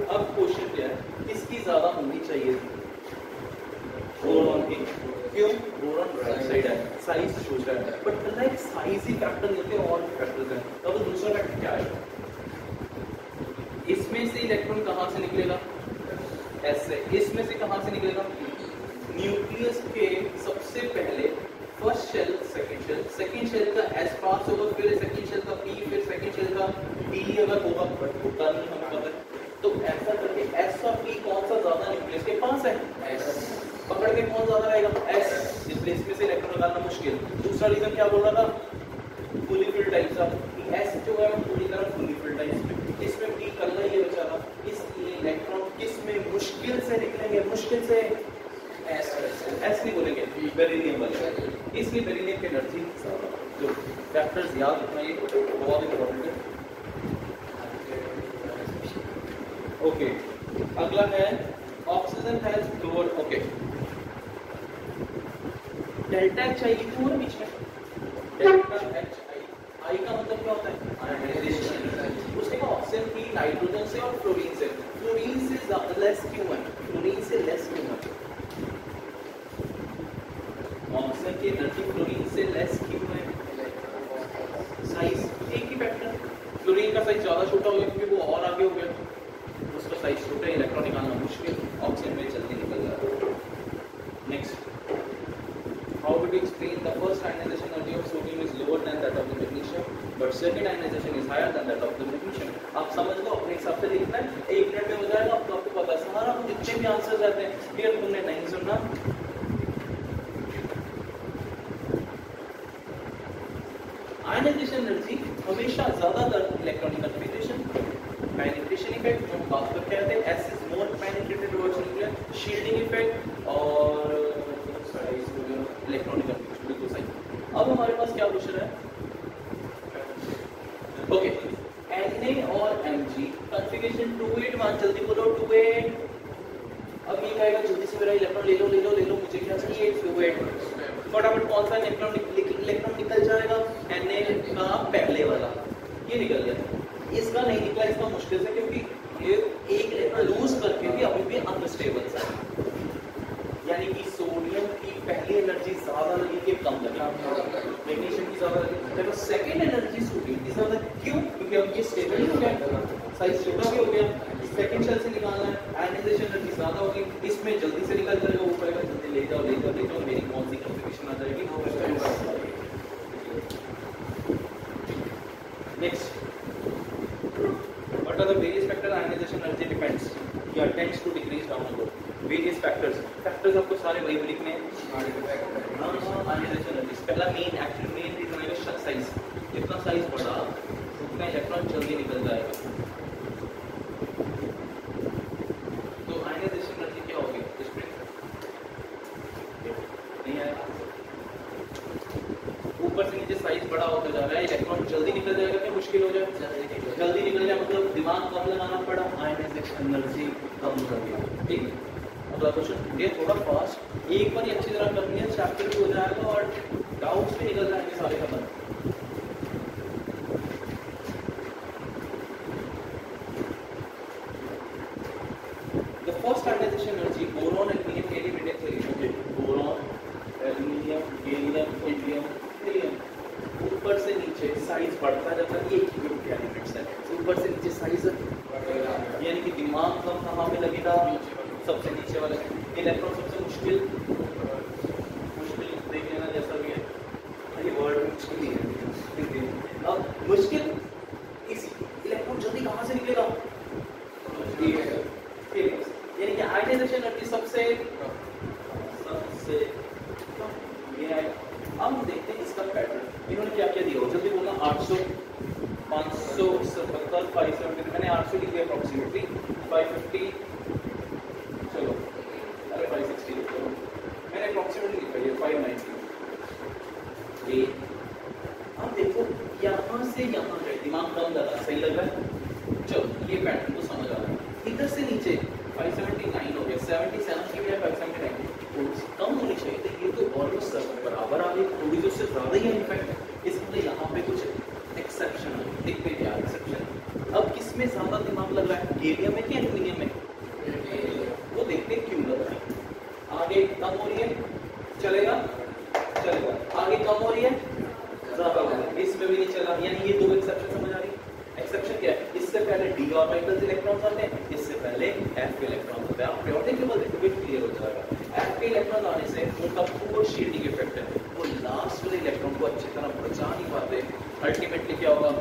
अब क्वेश्चन क्या है, किसकी ज्यादा होनी चाहिए थी? बोरॉन की। क्यों? बोरॉन राइट साइड है, साइज छोटा है, but like size he factor लेते हैं और भी फैक्टर्स हैं। अब दूसरा फैक्टर क्या है? इसमें से इलेक्ट्रॉन कहाँ से निकलेगा? एस से। इसमें से कहाँ से निकलेगा? न्यूक्लियस के सबसे पहले फर्स्ट शेल, सेकंड शेल का एस पास होगा, फिर सेकंड शेल का पी, फिर सेकंड शेल का डी अगर होगा, बट होता नहीं हमें पता है। तो ऐसा करके एस और पी कौन सा ज्यादा न्यूक्लियस के पास है? एस। पकड़ के कौन ज्यादा रहेगा? एस। इसलिए इसमें से इलेक्ट्रॉन निकालना मुश्किल। दूसरा रीजन क्या बोल रहा था? फुली फिल्ड टाइप का। एस जो है पूरी तरह फुली फिल्ड है, इसमें पी करना ही है बेचारा, इसलिए इलेक्ट्रॉन किसमें मुश्किल से निकलेंगे? मुश्किल से एस नहीं बोलेंगे, बेरिलियम वाले। इसलिए बेरिलियम की एनर्जी जो फैक्टर्स याद रखना, ये बहुत इंपॉर्टेंट है। ओके, अगला है oxygen has lower. Okay, delta H I लिखूं ना बीच में, डेल्टा एच आई का मतलब क्या होता है? आयनाइजेशन। उसके बाद ऑक्सीजन फ्री नाइट्रोजन से और फ्लोरीन से। फ्लोरीन से लेस क्यों है? फ्लोरीन से लेस क्यों है? ऑक्सीजन की एनर्जी फ्लोरीन से लेस क्यों है? साइज, एक ही फैक्टर। फ्लोरीन का साइज ज़्यादा छोटा हो गया क्योंकि वो और आगे हो गया, उसका साइज छोटा है, इलेक्ट्रॉन निकालना मुश्किल, ऑक्सीजन में जल्दी निकल जाता है। Next, how would you explain the first ionization energy of sodium is lower than that of the magnesium, but second ionization is higher than that of the magnesium? आप समझ लो, अपने हिसाब से लिखना है, 1 मिनट में हो जाएगा। आपको पता है सारा कुछ, जितने भी आंसर रहते हैं क्लियर। तुमने नहीं सुनना, आयनाइजेशन एनर्जी हमेशा ज्यादातर इलेक्ट्रॉनिक कॉन्फ़िगरेशन, पेनिट्रेशन इफेक्ट जो हम बात करते रहते हैं, S is more penetrated towards nuclear, shielding effect और इलेक्ट्रॉनिक कॉन्फ़िगरेशन बिल्कुल सही। अब हमारे पास क्या क्वेश्चन है? ओके, Na और Mg कॉन्फ़िगरेशन 281, जल्दी बोलो 28। अब ये कहेगा जल्दी से मेरा इलेक्ट्रॉन ले लो ले लो ले लो, मुझे क्या चाहिए? 28। फटाफट कौन सा इलेक्ट्रॉन निकल जाएगा? Na का पहले वाला, ये निकल गया। इसका नहीं निकला, इसका मुश्किल से, क्योंकि ये एक इलेक्ट्रॉन लूज करके भी अभी भी अनस्टेबल है, यानी कि सोडियम की पहली एनर्जी ज्यादा लगी कि कम लगी? मैग्नीशियम की ज्यादा लगी। देखो सेकंड एनर्जी सोडियम की ज्यादा, क्यों? क्योंकि अब ये स्टेबल ही हो गया, साइज छोटा भी हो गया, सेकंड शेल से निकालना है, आयनाइजेशन एनर्जी ज्यादा होगी, इसमें जल्दी से निकल जाएगा। वो कहेगा जल्दी ले जाओ ले जाओ ले जाओ, मेरी कौन सी कॉन्फ़िगरेशन आ जाएगी? Next, what are the various factors ionization energy depends या tends to decrease down the road? Various factors आपको सारे वही लिखने हैं। आयनाइजेशन एनर्जी पहला मेन रीजन है साइज। जितना साइज बड़ा उतना इलेक्ट्रॉन जल्दी निकल जाएगा। तो आयनाइजेशन एनर्जी क्या होगी? इसमें नहीं आएगा। ऊपर से नीचे साइज बड़ा होता जा रहा है, इलेक्ट्रॉन जल्दी निकल जाएगा क्या मुश्किल हो जाए? जल्दी निकल जाए मतलब दिमाग कम लगाना पड़ा, आयनाइजेशन एनर्जी कम कर दिया। ठीक है, अगला क्वेश्चन ये थोड़ा फास्ट, एक बार अच्छी तरह करनी है, चैप्टर भी हो जाएगा और डाउट्स भी निकल जाएंगे सारे खत्म। The first ionization energy, boron, aluminium, helium, indium, helium. Boron, aluminium, gallium, helium, helium. ऊपर से नीचे साइज बढ़ता जाता है, एक ही ग्रुप के एलिमेंट्स है। ऊपर से नीचे साइज यानी कि दिमाग कहाँ पे लगेगा? सबसे नीचे वाले। इलेक्ट्रॉन सबसे मुश्किल देख लेना जैसा भी है, ये वर्ड मुश्किल ही है। अब मुश्किल इसी, इलेक्ट्रॉन जल्दी कहाँ से निकलेगा? यानी कि आयनाइजेशन एनर्जी सबसे ये है। अब हम देखते हैं इसका पैटर्न, इन्होंने क्या क्या दिया हो, जल्दी बोलना। 800, 577, 570, मैंने 800 लिख दिया अप्रोक्सीमेटली, 550, चलो अरे 560 लिख दो, मैंने अप्रोक्सीमेटली लिखा है 590। ये अब देखो यहाँ से यहाँ है, दिमाग कम लगा, सही लग रहा है? चलो ये पैटर्न तो समझ आ रहा है। इधर से नीचे 579 हो गया, 77 की बजाय 579 कम होनी चाहिए, तो ये तो ऑलमोस्ट बराबर आ गई, थोड़ी तो उससे ज़्यादा ही है इनफैक्ट। इसलिए यहाँ पे कुछ एक्सेप्शन है, देखते हैं क्या एक्सेप्शन। अब किसमें ज़्यादा दिमाग लग रहा है, गैलियम में कि एल्यूमिनियम में? वो देखते हैं क्यों लग रहा है। आगे कम हो रही है, चलेगा चलेगा, आगे कम हो रही है, ज़्यादा हो रही है, इसमें भी नहीं चला। यानी ये दो एक्सेप्शन समझ आ रही है। एक्सेप्शन क्या है? इससे पहले डी ऑर्बिटल इलेक्ट्रॉन्स आते हैं, इससे पहले एफ के इलेक्ट्रॉन होते हैं। आप पीरियोडिक टेबल देखोगे क्लियर हो जाएगा। एफ के इलेक्ट्रॉन आने से उनका पूरा शील्डिंग इफेक्ट है, वो लास्ट वाले इलेक्ट्रॉन को अच्छी तरह बचा नहीं पाते। अल्टीमेटली क्या होगा?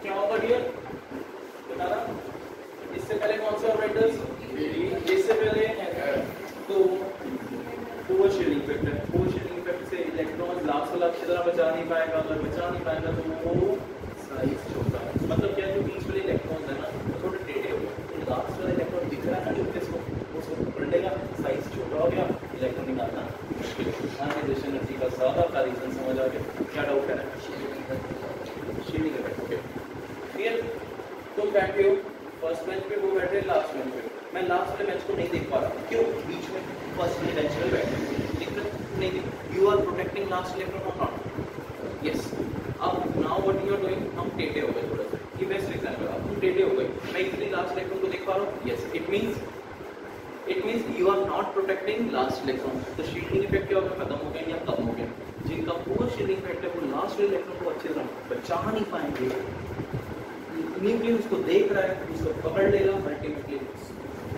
क्या होगा डियर? बताना। इससे पहले कौन से ऑर्बिटल्स? इससे पहले तो पूरा शील्डिंग इफेक्ट है। पूरा शील्डिंग इफेक्ट से इलेक्ट्रॉन लास्ट वाला अच्छी तरह बचा नहीं पाएगा। अगर बचा नहीं पाएगा तो वो साइज छोटा है, मतलब क्या, जो बीच वाले इलेक्ट्रॉन है ना वो थोड़े टेढ़े हो गए, तो लास्ट वाला इलेक्ट्रॉन दिख रहा है ना जो उसको पकड़ लेगा, साइज छोटा हो गया, इलेक्ट्रॉन निकालना मुश्किल। आयनाइजेशन एनर्जी का ज़्यादा का रीजन समझ आ गया। क्या डाउट है? Shielding effect. Okay clear? तुम बैठे हो फर्स्ट बेंच पे, वो बैठे लास्ट बेंच पे, मैं लास्ट वाले बेंच को नहीं देख पा रहा, क्यों? बीच में फर्स्ट वाले बेंच पे बैठे नहीं, you are protecting last electron or not? Yes. अब now what you are doing, हम टेढ़े हो गए थोड़ा सा, ये बेस्ट एग्जांपल। अब तुम टेढ़े हो गए, मैं इतनी लास्ट इलेक्ट्रॉन को देख पा रहा हूँ? Yes. It means you are not protecting last electron. तो शील्डिंग इफेक्ट क्या होगा? खत्म हो गया या कम हो गया। जिनका पूरा शील्डिंग इफेक्ट है वो लास्ट वाले इलेक्ट्रॉन को अच्छी तरह बचा नहीं पाएंगे। न्यूक्लियस उसको देख रहा है, उसको पकड़ लेगा, अल्टीमेटली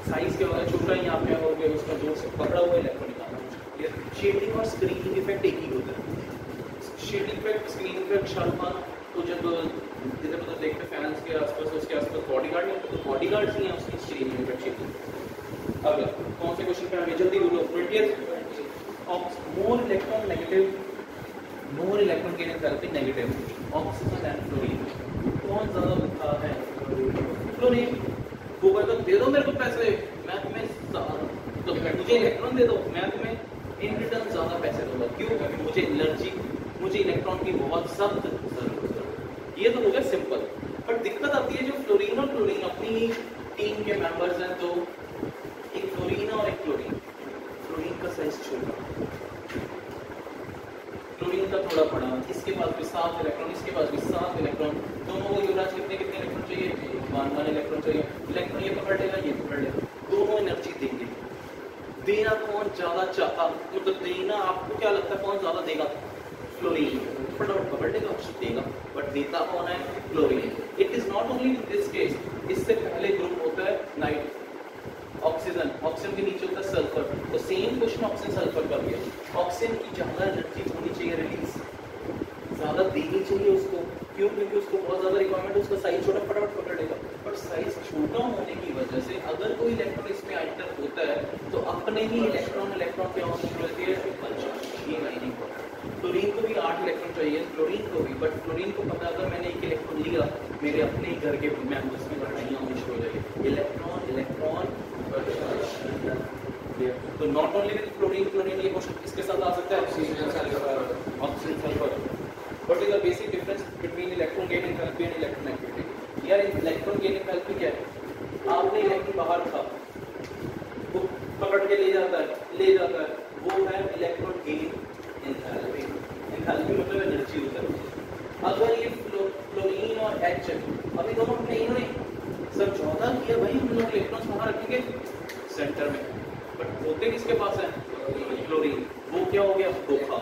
साइज क्या होगा? छोटा यहाँ पे हो गया, उसका जोर से पकड़ा हुआ इलेक्ट्रॉन निकालना। शील्डिंग और स्क्रीनिंग इफेक्ट एक ही होता है। Shielding effect, screening effect, Shahrukh तो जब इधर उधर देखते फैंस के आसपास, उसके आसपास बॉडीगार्ड नहीं होते, तो बॉडीगार्ड्स नहीं है उसकी स्क्रीनिंग इफेक्ट शील्डिंग। अब कौन से क्वेश्चन पे आगे जल्दी बोलो। 20th more electron negative, more electron gain enthalpy negative, oxygen and fluorine. कौन ज़्यादा बुखा है? फ्लोरीन। वो कहता दे दो मेरे को पैसे, मैं तुम्हें तो मुझे इलेक्ट्रॉन दे दो, मैं तुम्हें इन रिटर्न ज़्यादा पैसे दूंगा। क्यों? क्योंकि मुझे एनर्जी, मुझे इलेक्ट्रॉन की बहुत सख्त जरूरत है। ये तो हो गया सिंपल। पर दिक्कत आती है जो फ्लोरीन और क्लोरीन अपनी टीम के मेंबर्स हैं, तो एक फ्लोरीन और एक क्लोरीन, फ्लोरीन का साइज छोटा, क्लोरीन का थोड़ा बड़ा, इसके पास भी 7 इलेक्ट्रॉन, इसके पास भी 7 इलेक्ट्रॉन, दोनों को युवराज कितने कितने इलेक्ट्रॉन चाहिए? 1 इलेक्ट्रॉन चाहिए। इलेक्ट्रॉन ये पकड़ लेगा, ये पकड़ लेगा, दोनों एनर्जी देंगे। देना कौन ज़्यादा चाहता, मतलब देना आपको क्या लगता है कौन ज़्यादा देगा? फ्लोरीन। फटाफट पकड़ लेगा, देगा, बट देता कौन है? Chlorine. It is not only in this case, इससे पहले ग्रुप होता है नाइट ऑक्सीजन, ऑक्सीजन के नीचे होता है सल्फर। तो सेम क्वेश्चन ऑक्सीजन सल्फर का भी है। ऑक्सीजन की ज़्यादा एनर्जी होनी चाहिए, रिलीज ज़्यादा देनी चाहिए उसको। क्यों? क्योंकि उसको बहुत ज़्यादा रिक्वायरमेंट है, उसका साइज छोटा, फटाफट पकड़ लेगा। बट साइज छोटा होने की वजह से अगर कोई इलेक्ट्रॉन इसमें एंटर होता है तो अपने ही इलेक्ट्रॉन क्या होने की वजह है? इलेक्ट्रॉन चाहिए क्लोरीन को भी, बट क्लोरीन को पता अगर मैंने एक इलेक्ट्रॉन लिया मेरे अपने ही घर के मेंबर्स में लड़ाइयाँ होनी शुरू हो जाएगी, इलेक्ट्रॉन इलेक्ट्रॉन। तो not only with chlorine, chlorine ये क्वेश्चन इसके साथ आ सकता है oxygen sulphur. What is the basic difference between electron gain enthalpy and electron activity? यार इलेक्ट्रॉन गेन एंथैल्पी क्या है? आपने इलेक्ट्रॉन बाहर था, वो पकड़ के ले जाता है, वो है इलेक्ट्रॉन गेन एंथैल्पी। एंथैल्पी मतलब एनर्जी होता है। अगर ये क्लोरीन और H अभी दोनों ने इन्होंने समझौता किया भाई हम लोग इलेक्ट्रॉन्स वहां रखेंगे सेंटर में, बट होते किसके पास है? क्लोरीन। वो क्या हो गया? धोखा।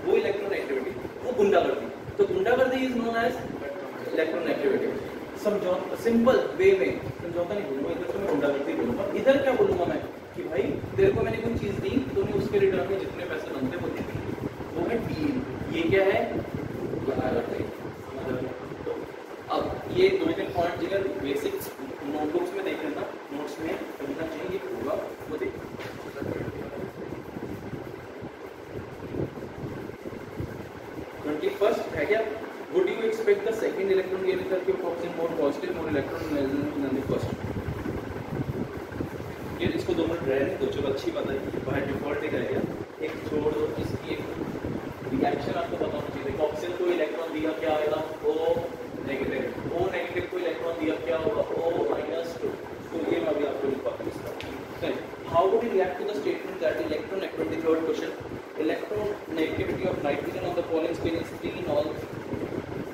वो इलेक्ट्रॉन एक्टिविटी, वो गुंडागर्दी। तो गुंडागर्दी is known as electron activity. समझौता सिंपल वे में समझौता नहीं बोलूंगा, इधर तो मैं गुंडागर्दी बोलूंगा। इधर क्या बोलूंगा मैं कि भाई तेरे को मैंने कोई चीज दी, तूने उसके रिटर्न में जितने पैसे बनते वो दे, वो है डील। ये क्या है? तो अब ये 2-3 पॉइंट अगर बेसिक नोटबुक्स में देख लेना, नोट्स में करना चाहिए होगा वो देख। 21st है क्या? Would you expect the second electron gain enthalpy of oxygen more positive, more electron than the first? ये इसको 2 मिनट रहने दो, चलो अच्छी बात है, बाय डिफॉल्ट ही रहेगा। एक छोड़ दो, इसकी एक रिएक्शन आपको पता होना चाहिए। ऑक्सीजन को इलेक्ट्रॉन दिया क्या आएगा? O negative. O नेगेटिव को इलेक्ट्रॉन दिया क्या होगा? O -2। तो ये मैं अभी आपको लिखवा दूं इसका। How would you react to the statement that electron activity, third question, electron negativity of nitrogen on the pollen scale is 3 in all?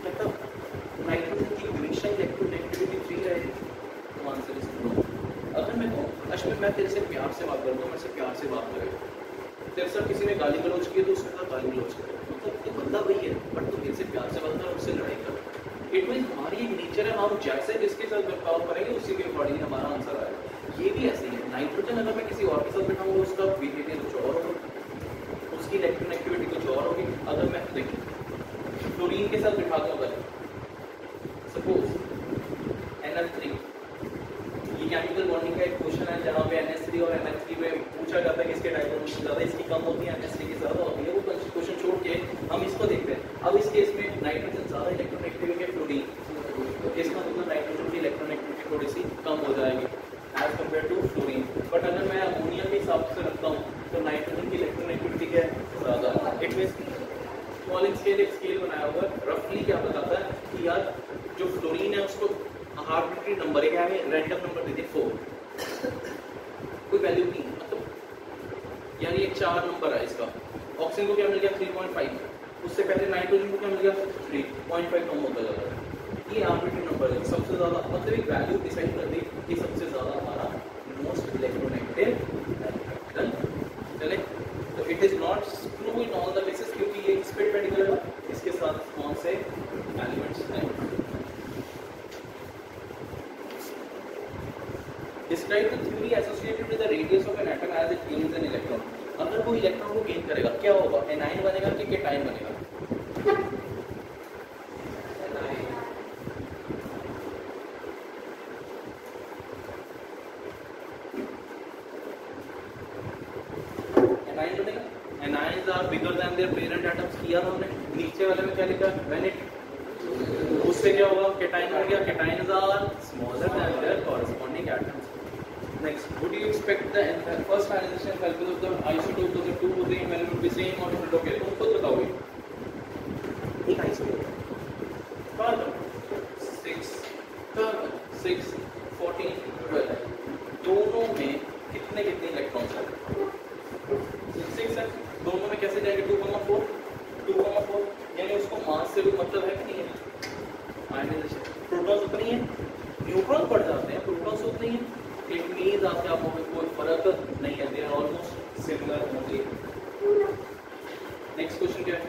मतलब नाइट्रोजन की हमेशा इलेक्ट्रॉन नेगेटिविटी 3 रहेगी? तो आंसर इज नो। अगर मैं कहूँ अश्विन मैं तेरे से प्यार से बात करूँगा, मैं से प्यार से बात करेगा, तेरे साथ किसी ने गाली गलौज की तो उसके साथ गाली गलौज करे, मतलब तो बंदा वही है, बट तू मेरे से प्यार से बात कर, उससे लड़ाई कर। इट मीन हमारी एक नेचर है, हम जैसे जिसके साथ बर्ताव करेंगे उसी के अकॉर्डिंग हमारा आंसर आएगा। ये भी ऐसे ही है। नाइट्रोजन अगर मैं किसी और के साथ बैठाऊंगा उसका बिहेवियर कुछ और होगा, उसकी इलेक्ट्रॉन एक्टिविटी कुछ और होगी। अगर मैं देखिए क्लोरीन के साथ बिठा दूँ, अगर सपोज NH3, ये केमिकल बॉन्डिंग का एक क्वेश्चन है जहाँ पे NH3 और NH3 में पूछा जाता है कि इसके डायटोमिक्स ज़्यादा इसकी कम होती है, NH3 की ज़्यादा होती है। वो क्वेश्चन छोड़ के हम इसको देखते हैं। अब इस केस में नाइट्रोजन ज़्यादा इलेक्ट्रॉन एक्टिविटी है क्लोरीन, तो इसका मतलब नाइट्रोजन की इलेक्ट्रॉन एक्टिविटी थोड़ी सी कम हो जाएगी as compared to fluorine. But अगर मैं अमोनिया के हिसाब से रखता हूँ तो नाइट्रोजन की इलेक्ट्रॉन एक्टिविटी क्या है? ज़्यादा। इट मीन्स स्मॉलिंग स्केल एक स्केल बनाया हुआ है, रफली क्या बताता है कि यार जो फ्लोरीन है उसको आर्बिट्री नंबर है, क्या है? रैंडम नंबर दे दिए 4, कोई वैल्यू नहीं, मतलब यानी एक 4 नंबर है इसका। ऑक्सीजन को क्या मिल गया? 3.5। उससे पहले नाइट्रोजन को क्या मिल गया? 3.5 कम होता जा रहा है। ये आर्बिट्री नंबर है, सबसे ज़्यादा मतलब एक वैल्यू डिसाइड कर दी कि सबसे ज़्यादा हमारा मोस्ट इलेक्ट्रोनेगेटिव चले। तो it is not true in all the cases, क्योंकि ये इस पे डिपेंड करेगा इसके साथ कौन से एलिमेंट्स हैं। Describe the theory associated with the radius of an atom as it gains an electron. अगर वो इलेक्ट्रॉन को गेन करेगा क्या होगा? एनाइन बनेगा कि केटाइन बनेगा? एनाइन बनेगा। Anions are bigger than their parent atoms किया था हमने। नीचे वाले में क्या लिखा? व्हेन इट, उससे क्या होगा? केटाइन हो गया। Cations are smaller than their corresponding atoms. Next, would you expect the first ionization enthalpy of the isotope of the two protein element would be same or different? Okay, तुम खुद बताओगे। एक आइसोटोप, कार्बन 6, कार्बन 6, 14, 12, दोनों में कितने इलेक्ट्रॉन्स हैं? 6 है। दोनों में कैसे जाएंगे? 2,4, 2,4, यानी उसको मास से भी मतलब है कि नहीं है? आयनाइजेशन। प्रोटॉन्स उतनी है, न्यूट्रॉन बढ़ जाते हैं, प्रोटॉन्स उतनी है। इट मीन्स आपके आप में कोई फर्क नहीं है, they are almost similar only. Next question क्या है?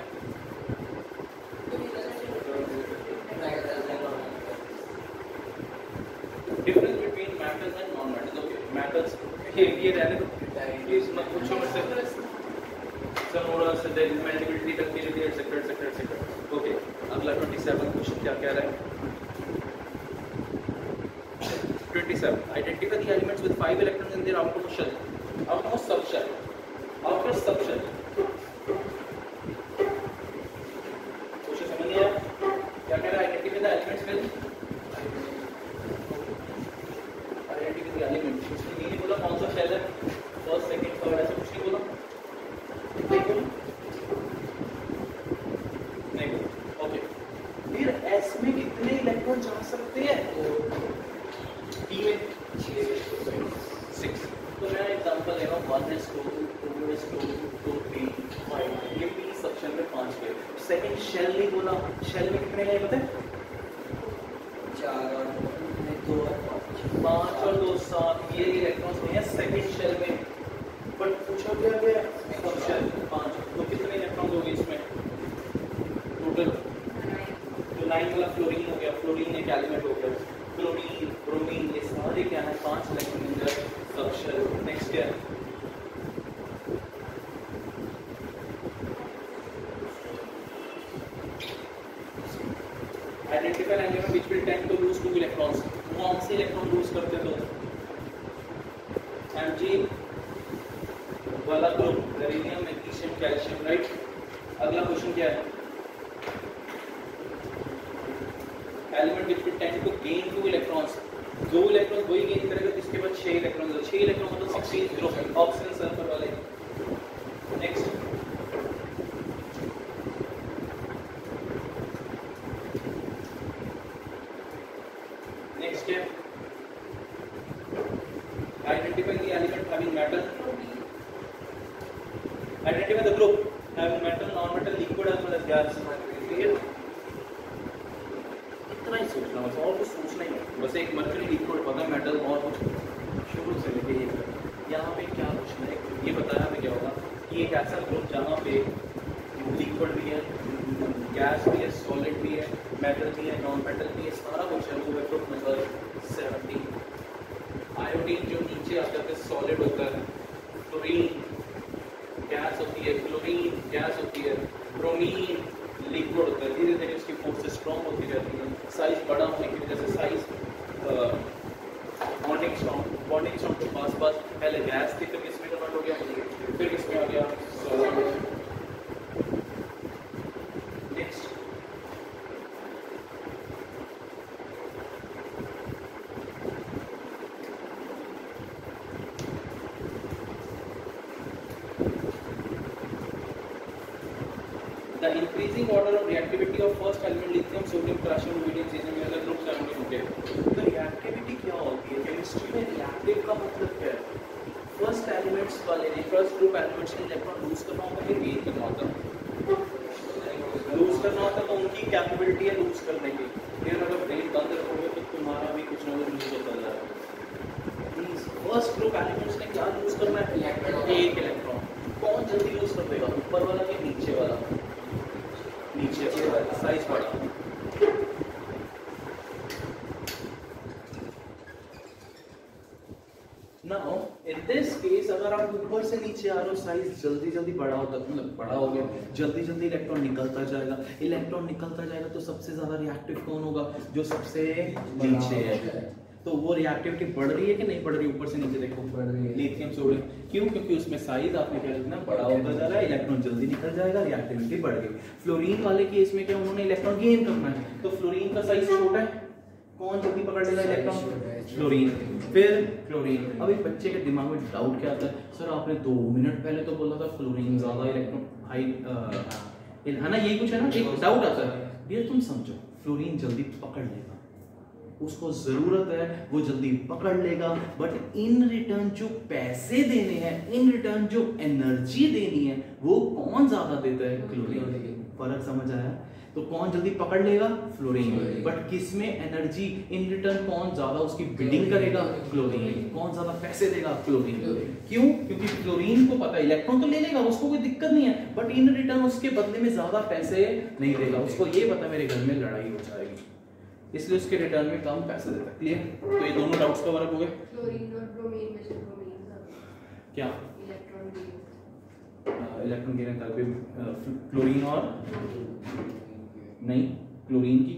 Difference between matters and non matters. Okay, matters ये रहने दो, प्लीज मत पूछो मुझसे सनोरा से मेल्टिबिलिटी तक के लिए एटसेट्रा एटसेट्रा एटसेट्रा। ओके, अगला 27 क्वेश्चन क्या कह रहा है? 27. Identify the elements with 5 electrons in their outermost shell. Outermost subshell. Outer subshell. 5 के। सेकंड शेल नहीं बोला, शेल में कितने हैं पता है? 4 और 2 और 5 और 2 7 ये इलेक्ट्रॉन्स हैं सेकंड शेल में। बट पूछा क्या गया सब शेल 5, तो कितने इलेक्ट्रॉन हो गए इसमें टोटल? तो 9 वाला फ्लोरीन हो गया, फ्लोरीन एक एलिमेंट हो गया, क्लोरीन ब्रोमीन ये सारे क्या है 5 electron in the subshell. Next क्या है? Identify an element which will tend to lose 2 electrons. कौन से इलेक्ट्रॉन लूज करते तो? Mg वाला ग्रुप, बेरिलियम मैग्नीशियम कैल्शियम, राइट। अगला क्वेश्चन क्या है? Element which will tend to gain 2 electrons. 2 electron वही गेन करेगा जिसके बाद 6 इलेक्ट्रॉन, 6 इलेक्ट्रॉन मतलब 16 ग्रुप ऑक्सीजन सल्फर वाले। नेक्स्ट है identify the element having metal, identify the group having metal, non-metal, liquid as well as gas। इतना ही सोचना बस, और कुछ सोचना ही नहीं, बस एक मर्करी लिक्विड पता है मेटल, और कुछ शुरू से लेके यहाँ पे क्या पूछना है ये बताया हमें क्या होगा कि एक ऐसा ग्रुप जहाँ पे लिक्विड भी है, गैस भी है, सॉलिड भी है, मेटल भी है, नॉन मेटल भी है, सारा कुछ है। वो है ग्रुप नंबर 17। आयोडीन जो नीचे आता है सॉलिड होता है, क्लोरीन गैस होती है, क्लोरीन गैस होती है, ब्रोमीन लिक्विड होता है। धीरे धीरे उसकी फोर्स स्ट्रॉन्ग होती रहती है, साइज बड़ा होने की वजह से साइज बॉन्डिंग स्ट्रॉन्ग के पास पहले गैस थी, फिर किसमें कन्वर्ट हो गया, फिर किसमें आ गया solid. The increasing order of reactivity of first element lithium, sodium, potassium, rubidium, cesium ये अलग ग्रुप 17 होते हैं। तो रिएक्टिविटी क्या होती है केमिस्ट्री में? रिएक्टिव का मतलब क्या है? फर्स्ट एलिमेंट्स वाले ने फर्स्ट ग्रुप एलिमेंट्स ने इलेक्ट्रॉन लूज करना होता है, गेन करना होता है। लूज करना होता है तो उनकी कैपेबिलिटी है लूज करने की। फिर अगर ब्रेन बंद रखोगे तो तुम्हारा भी कुछ ना कुछ लूज होता जाएगा। फर्स्ट ग्रुप एलिमेंट्स ने क्या लूज करना है? एक इलेक्ट्रॉन। कौन जल्दी लूज कर देगा, ऊपर वाला कि नीचे वाला? नीचे वाला, साइज बड़ा। Now in this case अगर आप ऊपर से नीचे आ रहे हो साइज जल्दी बड़ा होता है, मतलब बड़ा हो गया, जल्दी इलेक्ट्रॉन निकलता जाएगा तो सबसे ज्यादा रिएक्टिव कौन होगा? जो सबसे नीचे है। तो वो रिएक्टिविटी बढ़ रही है कि नहीं बढ़ रही? ऊपर से नीचे देखो बढ़ रही है। लिथियम सोडियम क्यों? क्योंकि उसमें साइज आपने क्या लिखना, बड़ा होता जा रहा है, इलेक्ट्रॉन जल्दी निकल जाएगा, रिएक्टिविटी बढ़ गई। फ्लोरीन वाले केस में क्या उन्होंने इलेक्ट्रॉन गेन करना है, तो फ्लोरीन का साइज छोटा है, कौन जल्दी पकड़ लेगा इलेक्ट्रॉन? फ्लोरीन। फिर क्लोरीन। अब एक बच्चे के दिमाग में डाउट क्या आता है, सर आपने 2 मिनट पहले तो बोला था फ्लोरीन ज्यादा इलेक्ट्रॉन हाई है ना, यही कुछ है ना, एक डाउट आता है। ये तुम समझो, फ्लोरीन जल्दी पकड़ लेगा, उसको जरूरत है वो जल्दी पकड़ लेगा, बट इन रिटर्न जो पैसे देने हैं, इन रिटर्न जो एनर्जी देनी है, वो कौन ज्यादा देता है? क्लोरीन। फर्क समझ आया? तो कौन जल्दी पकड़ लेगा? फ्लोरीन। बट किसमें एनर्जी इन रिटर्न कौन ज्यादा उसकी बिल्डिंग करेगा? क्लोरीन। कौन ज्यादा पैसे देगा? क्लोरीन। क्यों? क्योंकि क्लोरीन को पता है इलेक्ट्रॉन तो ले लेगा, उसको कोई दिक्कत नहीं है, बट इन रिटर्न उसके बदले में ज्यादा पैसे नहीं देगा। उसको ये पता है मेरे घर में लड़ाई हो जाएगी, इसलिए उसके रिटर्न में कम पैसे देता है। क्लियर? तो ये दोनों डाउट्स कवर अप हो गए। क्लोरीन और ब्रोमीन में से ब्रोमीन क्या इलेक्ट्रॉन गेन एंथैल्पी क्लोरीन और नहीं, क्लोरीन की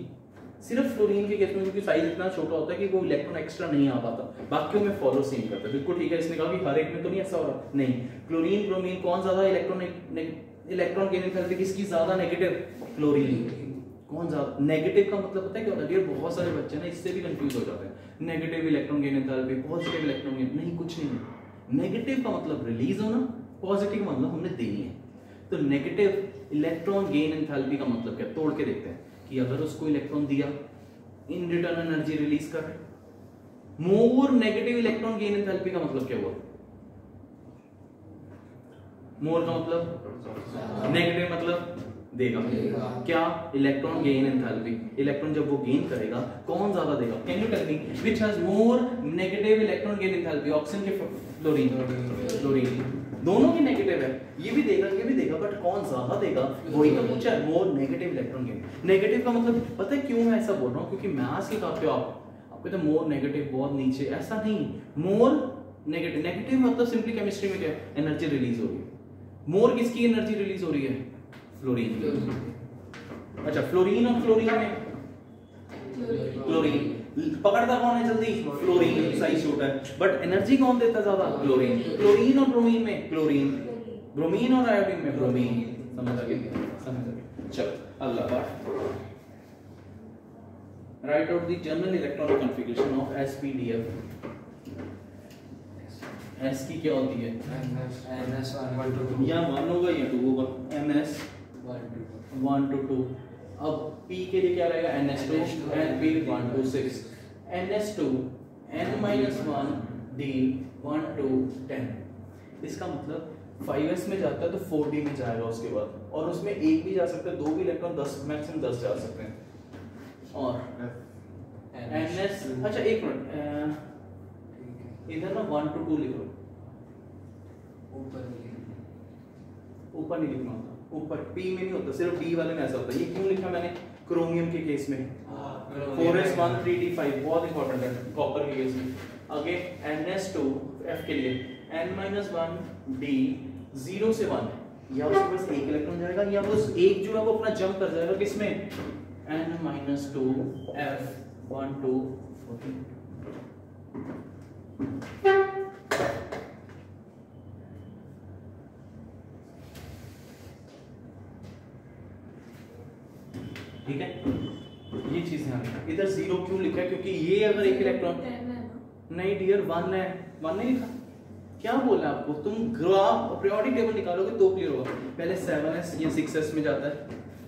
सिर्फ फ्लोरीन के केस में क्योंकि साइज इतना छोटा होता है कि वो इलेक्ट्रॉन एक्स्ट्रा नहीं आ पाता, बाकियों में फॉलो सेम करता है। बिल्कुल ठीक है, इसने कहा कि हर एक में तो नहीं ऐसा हो रहा, नहीं। क्लोरीन ब्रोमीन कौन ज्यादा इलेक्ट्रॉन गेन एंथैल्पी किसकी ज्यादा? Negative, chlorine. कौन ज्यादा नेगेटिव का मतलब पता है क्या होता है? बहुत सारे बच्चे ना इससे भी कंफ्यूज हो जाते हैं। Negative electron gain enthalpy, positive electron gain, नहीं कुछ नहीं। नेगेटिव का मतलब रिलीज होना, पॉजिटिव का मतलब हमने देनी है। तो नेगेटिव इलेक्ट्रॉन गेन एंथैल्पी का मतलब क्या? तोड़ के देखते हैं कि अगर उसको इलेक्ट्रॉन दिया, इन रिटर्न एनर्जी रिलीज कर रहे, मोर नेगेटिव इलेक्ट्रॉन गेन एंथैल्पी का मतलब क्या हुआ? मोर का मतलब नेगेटिव मतलब देगा। क्या? Electron gain enthalpy. इलेक्ट्रॉन जब वो गेन करेगा कौन ज्यादा देगा? Can you tell me which has more negative electron gain enthalpy? Oxygen के फ्लोरीन? फ्लोरीन। दोनों की नेगेटिव है, ये भी देगा बट कौन ज्यादा देगा? वही तो पूछा है, मोर नेगेटिव इलेक्ट्रॉन गेन। नेगेटिव का मतलब पता है क्यों मैं ऐसा बोल रहा हूँ? क्योंकि मैथ्स की काफी आपको तो मोर नेगेटिव बहुत नीचे, ऐसा नहीं। मोर नेगेटिव, नेगेटिव मतलब सिंपली केमिस्ट्री में क्या है? एनर्जी रिलीज हो रही है। मोर किसकी एनर्जी रिलीज हो रही है? फ्लोरीन। अच्छा, फ्लोरीन और क्लोरीन में क्लोरीन पकड़ता कौन है जल्दी? फ्लोरीन। सही शूट है, बट एनर्जी कौन देता है ज्यादा? क्लोरीन। क्लोरीन और ब्रोमीन में क्लोरीन, ब्रोमीन और आयोडीन में ब्रोमीन। समझ आ गया? समझ आ गया। चलो अगला part, right out the general electronic configuration of sp-df। s की क्या होती है? ns 1 to 2 या 1 होगा या 2 होगा। ns 1 to 2। अब p के लिए क्या रहेगा? ns2 and p 1 to 6। ns2 n-1 d 1 to 10। इसका मतलब 5s में जाता है तो 4d में जाएगा उसके बाद, और उसमें एक भी जा सकता है, दो भी इलेक्ट्रॉन 10 मैक्सिमम 10 जा सकते हैं। और ns, अच्छा एक मिनट, इधर ना 1 to 2 लिख लो, ऊपर नहीं लिखना होता, ऊपर p में नहीं होता, सिर्फ d वाले में ऐसा होता है। ये क्यों लिखा मैंने? क्रोमियम के केस में 4s1 3d5 बहुत इंपॉर्टेंट है, कॉपर के केस में। आगे ns2 f के लिए n-1 d 0 से 1, या उसके पास एक इलेक्ट्रॉन जाएगा या वो एक जो है वो अपना जंप कर जाएगा किसमें? n-2 f 1 to 14। ठीक है, ये चीज ध्यान रखना। इधर 0 क्यों लिखा है? क्योंकि ये अगर एक इलेक्ट्रॉन, नहीं डियर 1 है, 1 नहीं लिखा। क्या बोला आपको? तुम ग्राफ पीरियोडिक टेबल निकालोगे तो क्लियर होगा। पहले 7s या 6s में जाता है,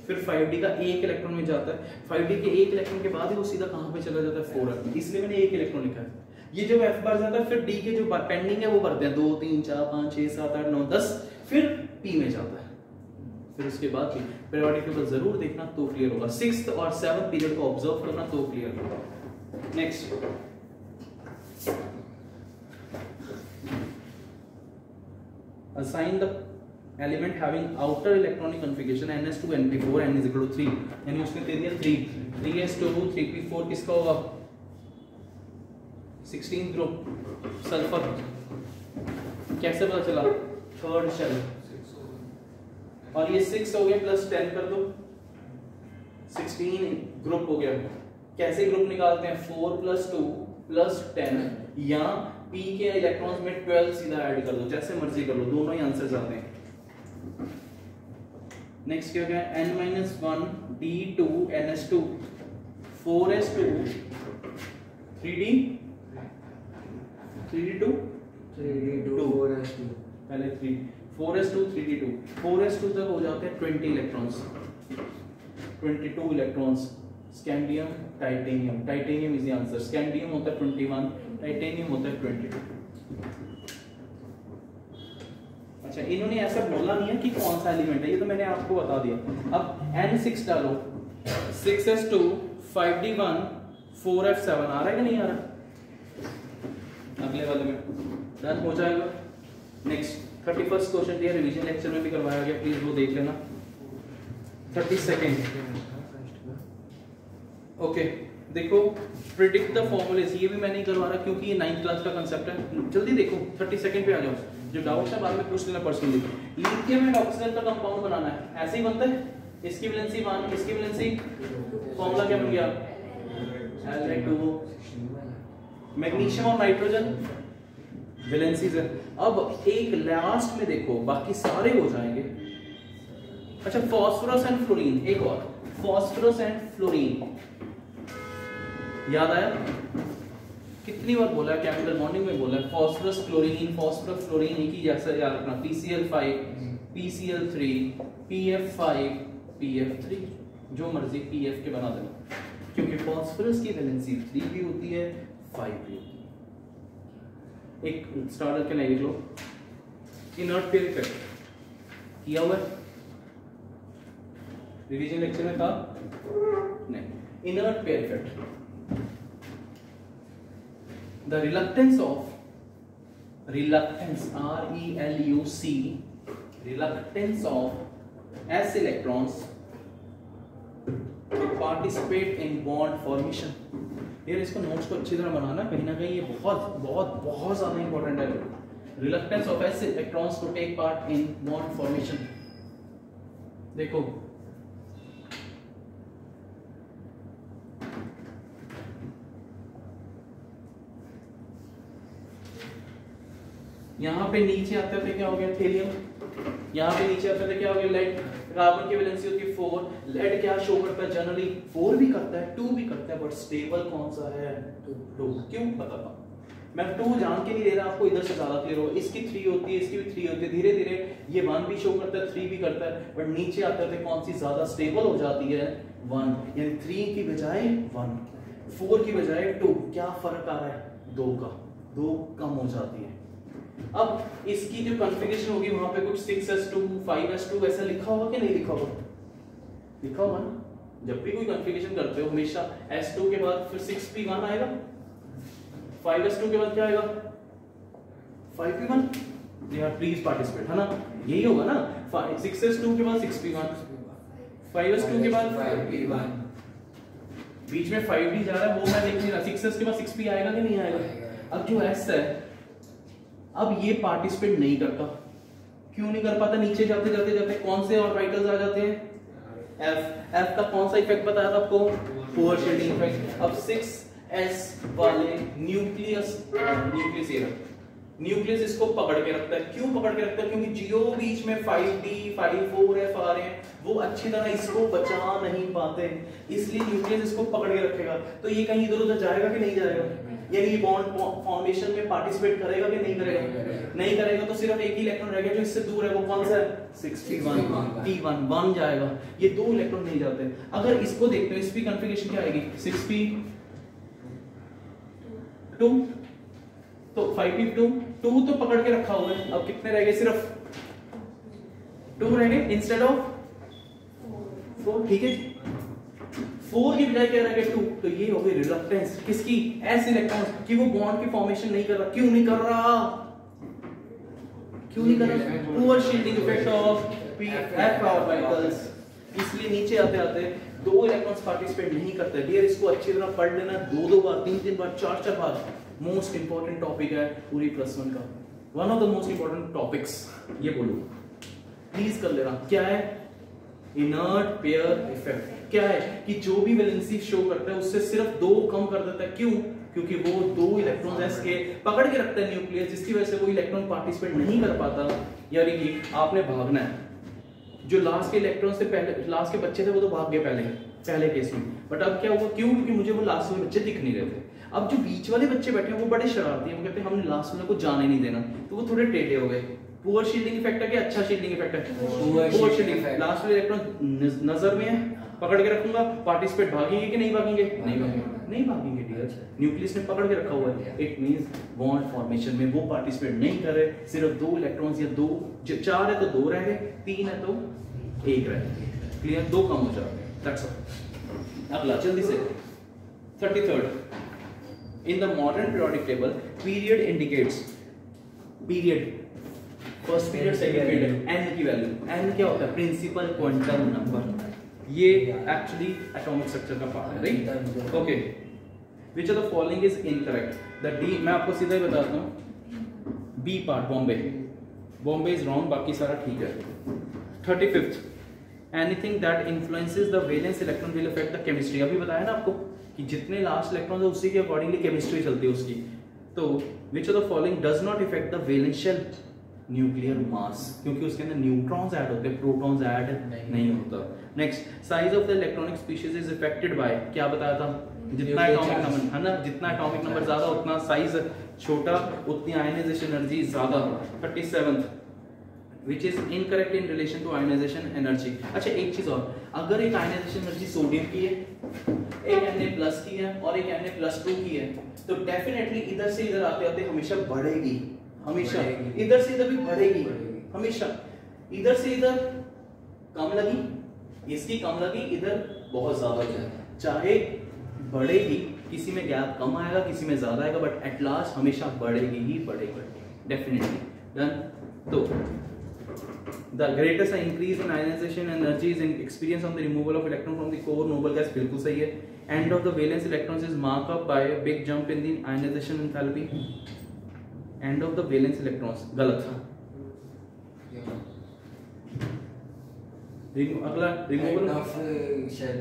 फिर 5d का एक इलेक्ट्रॉन में जाता है, 5d के एक इलेक्ट्रॉन के बाद ही वो सीधा कहां पे चला जाता है? 4f में। इसलिए मैंने एक इलेक्ट्रॉन लिखा है। ये जब f बार जाता है फिर d के जो पेंडिंग है वो भरते हैं 2 3 4 5 6 7 8 9 10, फिर p में जाता है। फिर उसके बाद पीरियोडिक टेबल जरूर देखना तो क्लियर होगा। 6th और 7th पीरियड को ऑब्जर्व करना तो क्लियर होगा। Next, assign the element having outer electronic configuration ns2 np4 n is equal to 3, यानी उसने दे दिया 3 3s2 3p4 किसका होगा? 16 ग्रुप सल्फर। कैसे पता चला? थर्ड शेल, और ये 6 हो गया प्लस 10 कर दो, 16 ग्रुप हो गया। कैसे ग्रुप निकालते हैं? 4 + 2 + 10, या p के इलेक्ट्रॉन्स में 12 सीधा ऐड कर दो, जैसे मर्जी कर लो, दोनों ही आंसर्स आते हैं। नेक्स्ट क्या है? n-1 d2 ns2 4s2 3d 3d2 4s2 पहले 3 4s2 3d2 4s2 तक हो जाते हैं 20 electrons, 22 electrons. Scandium titanium, titanium is the answer. Scandium होता है 21, टाइटेनियम होता है 22। अच्छा, इन्होंने ऐसा बोला नहीं है कि कौन सा एलिमेंट है, ये तो मैंने आपको बता दिया। अब n6 डालो, 6s2 5d1 4f7 आ रहा है कि नहीं आ रहा? अगले वाले में डन हो जाएगा। नेक्स्ट 31st क्वेश्चन दिया, रिवीजन लेक्चर में भी करवाया गया, प्लीज वो देख लेना। 32nd ओके, देखो प्रिडिक्ट द फॉर्मूलेस, ये भी मैं नहीं करवा रहा क्योंकि ये 9th क्लास का कांसेप्ट है। जल्दी देखो 32nd पे आ जाओ, जो डाउट है बाद में पूछ लेना पर्सनली। लिथियम एंड ऑक्सीजन का कंपाउंड बनाना है, ऐसे ही बनता है। इसकी वैलेंसी 1, इसकी वैलेंसी, फॉर्मूला क्या बन गया? Al2। मैग्नीशियम और नाइट्रोजन वैलेंसीज है। अब एक लास्ट में देखो, बाकी सारे हो जाएंगे। अच्छा, फास्फोरस एंड फ्लोरीन, एक और फास्फोरस एंड फ्लोरीन याद आया? कितनी बार बोला है? केमिकल बॉन्डिंग में बोला है फास्फोरस क्लोरीन, फास्फोरस फ्लोरीन एक ही जैसा याद रखना। PCl5 PCl3 PF5 PF3, जो मर्जी PF के बना देना, क्योंकि फास्फोरस की वैलेंसी 3 भी होती है 5 भी होती है। एक स्टार्टर के लिख लो, इनर्ट पेयर इफेक्ट किया हुआ है। रिवीजन लेक्चर में था नहीं. Inert pair effect. The reluctance, R-E-L-U-C, reluctance of s electrons to participate in bond formation. यार इसको नोट्स को अच्छी तरह बनाना, कहीं ना कहीं ये बहुत बहुत बहुत ज्यादा इंपॉर्टेंट है. Reluctance of s electrons to take part in bond formation. देखो यहाँ पे नीचे आते थे क्या हो गया थेलियम, यहाँ पे नीचे आते थे क्या हो गया लेड. कार्बन की वैलेंसी होती है 4. लेड क्या शो करता है जनरली 4 भी करता है 2 भी करता है, बट स्टेबल कौन सा है 2. क्यों पता था मैं 2 जान के नहीं दे रहा आपको, इधर से ज्यादा क्लियर हो. इसकी 3 होती है, इसकी भी 3 होती है, धीरे धीरे ये 1 भी शो करता है 3 भी करता है, बट नीचे आते थे कौन सी ज्यादा स्टेबल हो जाती है 1. यानी 3 की बजाय 1, 4 की बजाय 2. क्या फर्क आ रहा है 2 का, 2 कम हो जाती है. अब इसकी जो कॉन्फ़िगरेशन होगी वहां पे कुछ 6s2 5s2 ऐसा लिखा होगा कि नहीं लिखा होगा, लिखा होगा ना. जब भी कोई कॉन्फ़िगरेशन करते हो हमेशा s2 के बाद फिर 6p1 आएगा, 5s2 के बाद क्या आएगा 5p1. यार प्लीज पार्टिसिपेट, है ना, यही होगा ना. 6s2 के बाद 6p1, 5s2 के बाद 5p1, बीच में 5d जा रहा है वो मैं देख नहीं रहा. 6s के बाद 6p आएगा कि नहीं आएगा. अब जो s है अब ये पार्टिसिपेट नहीं करता. क्यों नहीं कर पाता, नीचे जाते जाते जाते कौन से ऑर्बिटल्स आ जाते हैं f का कौन सा इफेक्ट बताया था आपको, पुअर शील्डिंग इफेक्ट. अब 6s वाले न्यूक्लियस इसको पकड़ के रखता है. क्यों पकड़ के रखता है, क्योंकि जो बीच में 5d 5,4f आ रहे हैं वो अच्छी तरह इसको बचा नहीं पाते, इसलिए न्यूक्लियस इसको पकड़ के रखेगा. तो ये कहीं इधर उधर जाएगा कि नहीं जाएगा, यानी ये बॉन्ड फॉर्मेशन में पार्टिसिपेट करेगा कि नहीं करेगा, नहीं करेगा. तो सिर्फ एक ही इलेक्ट्रॉन रह गया जो इससे दूर है, वो कौन सा है 6p1, p1 1 जाएगा. ये 2 इलेक्ट्रॉन नहीं जाते. अगर इसको देखते हो इसकी कॉन्फ़िगरेशन क्या आएगी 6p2 तो 5p2 2 तो पकड़ के रखा हुआ है. अब कितने रह गए, सिर्फ 2 रह गए इंस्टेड ऑफ 4. ठीक है, 4 की बजाय क्या रह गया 2. तो ये हो गई रिलक्टेंस किसकी, s इलेक्ट्रॉन्स की. वो बॉन्ड की फॉर्मेशन नहीं कर रहा. क्यों नहीं कर रहा, क्यों नहीं कर रहा, poor shielding effect of f orbitals. इसलिए नीचे आते आते 2 इलेक्ट्रॉन्स पार्टिसिपेट नहीं करते. डियर इसको अच्छी तरह पढ़ लेना 2 बार 3 बार 4 बार. मोस्ट इंपॉर्टेंट टॉपिक है पूरी +1 का, one of the most important topics. ये बोलो प्लीज कर लेना. क्या है इनर्ट पेयर इफेक्ट. क्या है कि जो भी वैलेंसी शो करता है उससे सिर्फ 2 कम कर देता है. क्यों, क्योंकि वो 2 इलेक्ट्रॉन s के पकड़ के रखता है न्यूक्लियस, जिसकी वजह से वो इलेक्ट्रॉन पार्टिसिपेट नहीं कर पाता. यानी कि आपने भागना है. जो लास्ट के इलेक्ट्रॉन से पहले लास्ट के बच्चे थे वो तो भाग गए पहले केस में, बट अब क्या हुआ, क्यों, क्योंकि मुझे वो लास्ट वाले बच्चे दिख नहीं रहे थे. अब जो बीच वाले बच्चे बैठे हैं वो बड़े शरारती हैं, वो कहते हैं हमने लास्ट वाले को जाने नहीं देना, तो वो थोड़े टेढ़े हो गए. पुअर शील्डिंग इफेक्ट है कि अच्छा शील्डिंग इफेक्ट है, पुअर शील्डिंग. लास्ट वाले इलेक्ट्रॉन नजर में है, पकड़ के रखूंगा, पार्टिसिपेट भागेंगे कि नहीं भागेंगे, नहीं भागेंगे. डियर न्यूक्लियस ने पकड़ के रखा हुआ है. इट मींस बॉन्ड फॉर्मेशन में वो पार्टिसिपेट नहीं कर रहे. सिर्फ 2 इलेक्ट्रॉन्स या 2 4 है तो 2 रह गए, 3 है तो 1 रह गए. क्लियर, 2 कम हो जाते हैं. That's all. अगला जल्दी से 33rd. In the modern periodic table, period indicates period. First period, second period. N की वैल्यू. N क्या होता है, प्रिंसिपल क्वांटम नंबर. ये एक्चुअली एटॉमिक स्ट्रक्चर का पार्ट है, right. Okay, which of the following is incorrect? The D, मैं आपको सीधा ही बताता हूँ. B part Bombay is wrong, बाकी सारा ठीक है. 35th. Anything that influences the valence electron will affect the chemistry. अभी बताया ना आपको कि जितने लास्ट इलेक्ट्रॉन है उसी के अकॉर्डिंगली केमिस्ट्री चलती है उसकी. तो which of the following does not affect the valential nuclear mass, क्योंकि उसके अंदर न्यूट्रॉन्स ऐड होते हैं, प्रोटॉन्स ऐड नहीं होता. Next, size of the electronic species is affected by, क्या बताया था, जितना एटॉमिक नंबर है ना, जितना एटॉमिक नंबर ज्यादा उतना साइज छोटा, उतनी आयनाइजेशन एनर्जी ज्यादा. 37th. which is incorrect in relation to ionization energy. अच्छा एक चीज और, अगर एक आयनाइजेशन एनर्जी सोडियम की है, एक Na+ की है और एक Na+2 की है, तो डेफिनेटली इधर से इधर आते आते हमेशा बढ़ेगी, हमेशा इधर से इधर भी बढ़ेगी, हमेशा. इधर से इधर कम लगी इसकी कम लगी, इधर बहुत ज्यादा है। चाहे बढ़ेगी, किसी में गैप कम आएगा, किसी में ज्यादा आएगा, बट एट लास्ट हमेशा बढ़ेगी ही बढ़ेगी, डेफिनेटली। डन। तो the greatest increase in ionization energy is experienced on the removal of electron from the core noble gas, बिल्कुल सही है। End of the valence electrons is marked up by a big jump in the ionization enthalpy. End of the valence electrons गलत था। अगला removal of shell.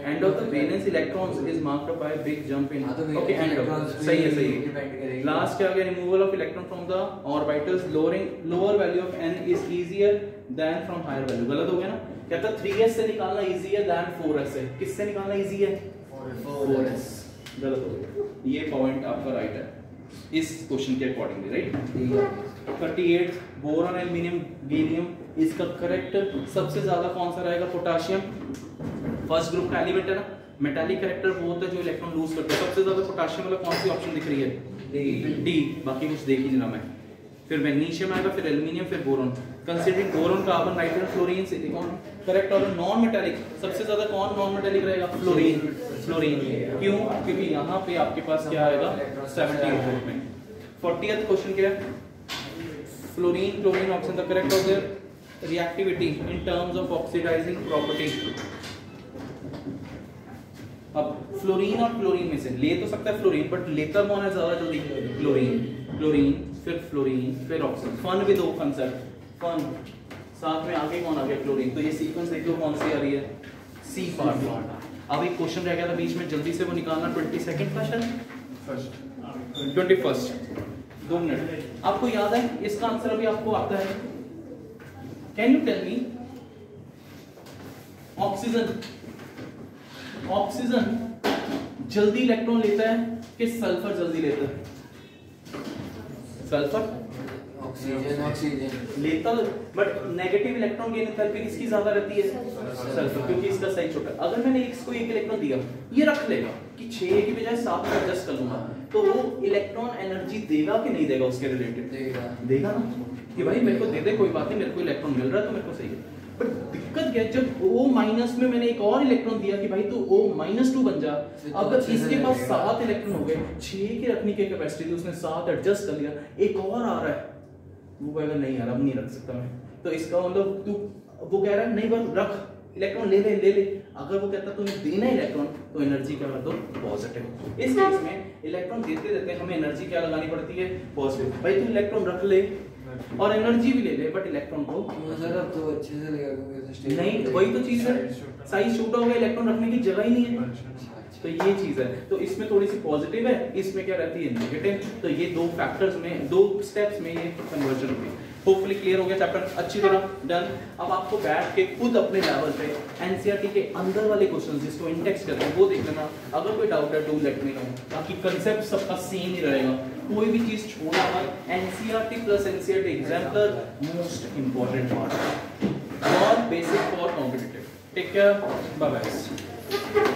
End of the valence electrons is marked up by a big jump in. Okay, end of. सही है, सही है। Last क्या हो गया? Removal of electron from the orbitals, lowering lower value of n is easier than from higher value. गलत हो गया ना? कहता 3s से निकालना easy है than 4s से। किससे निकालना easy है? 4s। गलत हो गया। ये पॉइंट आपका राइट है इस क्वेश्चन के accordingly, right? 38 boron, aluminium, gallium, इसका करेक्ट सबसे ज्यादा कौन सा रहेगा? पोटाशियम। फर्स्ट ग्रुप का एलिमेंट है ना, मेटालिक कैरेक्टर वो होता है जो इलेक्ट्रॉन लूज करता है। सबसे ज्यादा पोटाशियम वाला कौन सी ऑप्शन दिख रही है? डी। बाकी कुछ देख ही नहीं रहा मैं। फिर मैग्नीशियम आएगा, फिर एल्युमिनियम, फिर boron. Considering boron, carbon, nitrogen, fluorine, silicon, correct. और नॉन मेटालिक सबसे ज्यादा कौन नॉन मेटालिक रहेगा? फ्लोरीन। फ्लोरीन क्यों? क्योंकि यहाँ पे आपके पास क्या आएगा? 70 ग्रुप में। 40th क्वेश्चन क्या है? Fluorine, chlorine option the correct of their reactivity in terms of oxidising property. अब फ्लोरीन और क्लोरीन में से ले तो सकता है फ्लोरीन, बट लेता कौन है ज्यादा जल्दी? क्लोरीन। क्लोरीन, फिर फ्लोरीन, फिर ऑक्सीजन। फन भी दो कंसेप्ट, फन साथ में आगे कौन आ गया? क्लोरीन। तो ये सीक्वेंस देख लो कौन सी आ रही है? C part. अब एक क्वेश्चन रह गया था बीच में, जल्दी से वो निकालना। 22nd का शायद 21st, 2 मिनट। आपको याद है इसका आंसर? अभी आपको आता है? Can you tell me? Oxygen जल्दी इलेक्ट्रॉन लेता है कि सल्फर जल्दी लेता है? सल्फर ऑक्सीजन लेता, but negative electron gain enthalpy किसकी ज्यादा रहती है? सल्फर, क्योंकि इसका साइज छोटा है। अगर मैंने इसको एक इलेक्ट्रॉन दिया, ये रख लेगा कि 6 की बजाय 7 में एडजस्ट कर लूंगा, तो वो इलेक्ट्रॉन एनर्जी देगा कि नहीं देगा? उसके रिलेटेड देगा ना, कि भाई मेरे को दे दे, कोई बात नहीं, मेरे को इलेक्ट्रॉन मिल रहा है तो मेरे को सही है। बट दिक्कत क्या है, जब O- में मैंने एक और इलेक्ट्रॉन दिया कि भाई तू O-2 बन जा, अगर इसके पास 7 इलेक्ट्रॉन हो गए, 6 की रखने की कैपेसिटी थी, उसने 7 एडजस्ट कर लिया, एक और आ रहा है, वो कहेगा नहीं यार अब नहीं रख सकता मैं। तो इसका मतलब तू, वो कह रहा है नहीं बस रख, इलेक्ट्रॉन ले ले। अगर वो कहता तूने देना है इलेक्ट्रॉन, तो एनर्जी क्या कर दो? पॉजिटिव। इस केस में इलेक्ट्रॉन देते देते हमें एनर्जी क्या लगानी पड़ती है? पॉजिटिव। भाई तू इलेक्ट्रॉन रख ले और एनर्जी भी ले ले, बट इलेक्ट्रॉन को तो अच्छे से लगेगा नहीं। वही तो चीज है, साइज छोटा हो गया, इलेक्ट्रॉन रखने की जगह ही नहीं है। तो ये चीज है, तो इसमें थोड़ी सी पॉजिटिव है, इसमें क्या रहती है? नेगेटिव। तो ये दो फैक्टर्स में, 2 स्टेप्स में ये कन्वर्जन होगी। होपफुली क्लियर हो गया चैप्टर अच्छी तरह। डन। अब आपको बैठ के खुद अपने लेवल पे एनसीईआरटी के अंदर वाले क्वेश्चंस जिसको इंडेक्स करते हैं वो देख लेना। अगर कोई डाउट है डू लेट मी नो। बाकी कांसेप्ट सबका सेम ही रहेगा, कोई भी चीज छोड़ना मत। NCERT plus NCERT exemplar most important part और basic for competitive. Take care, bye bye.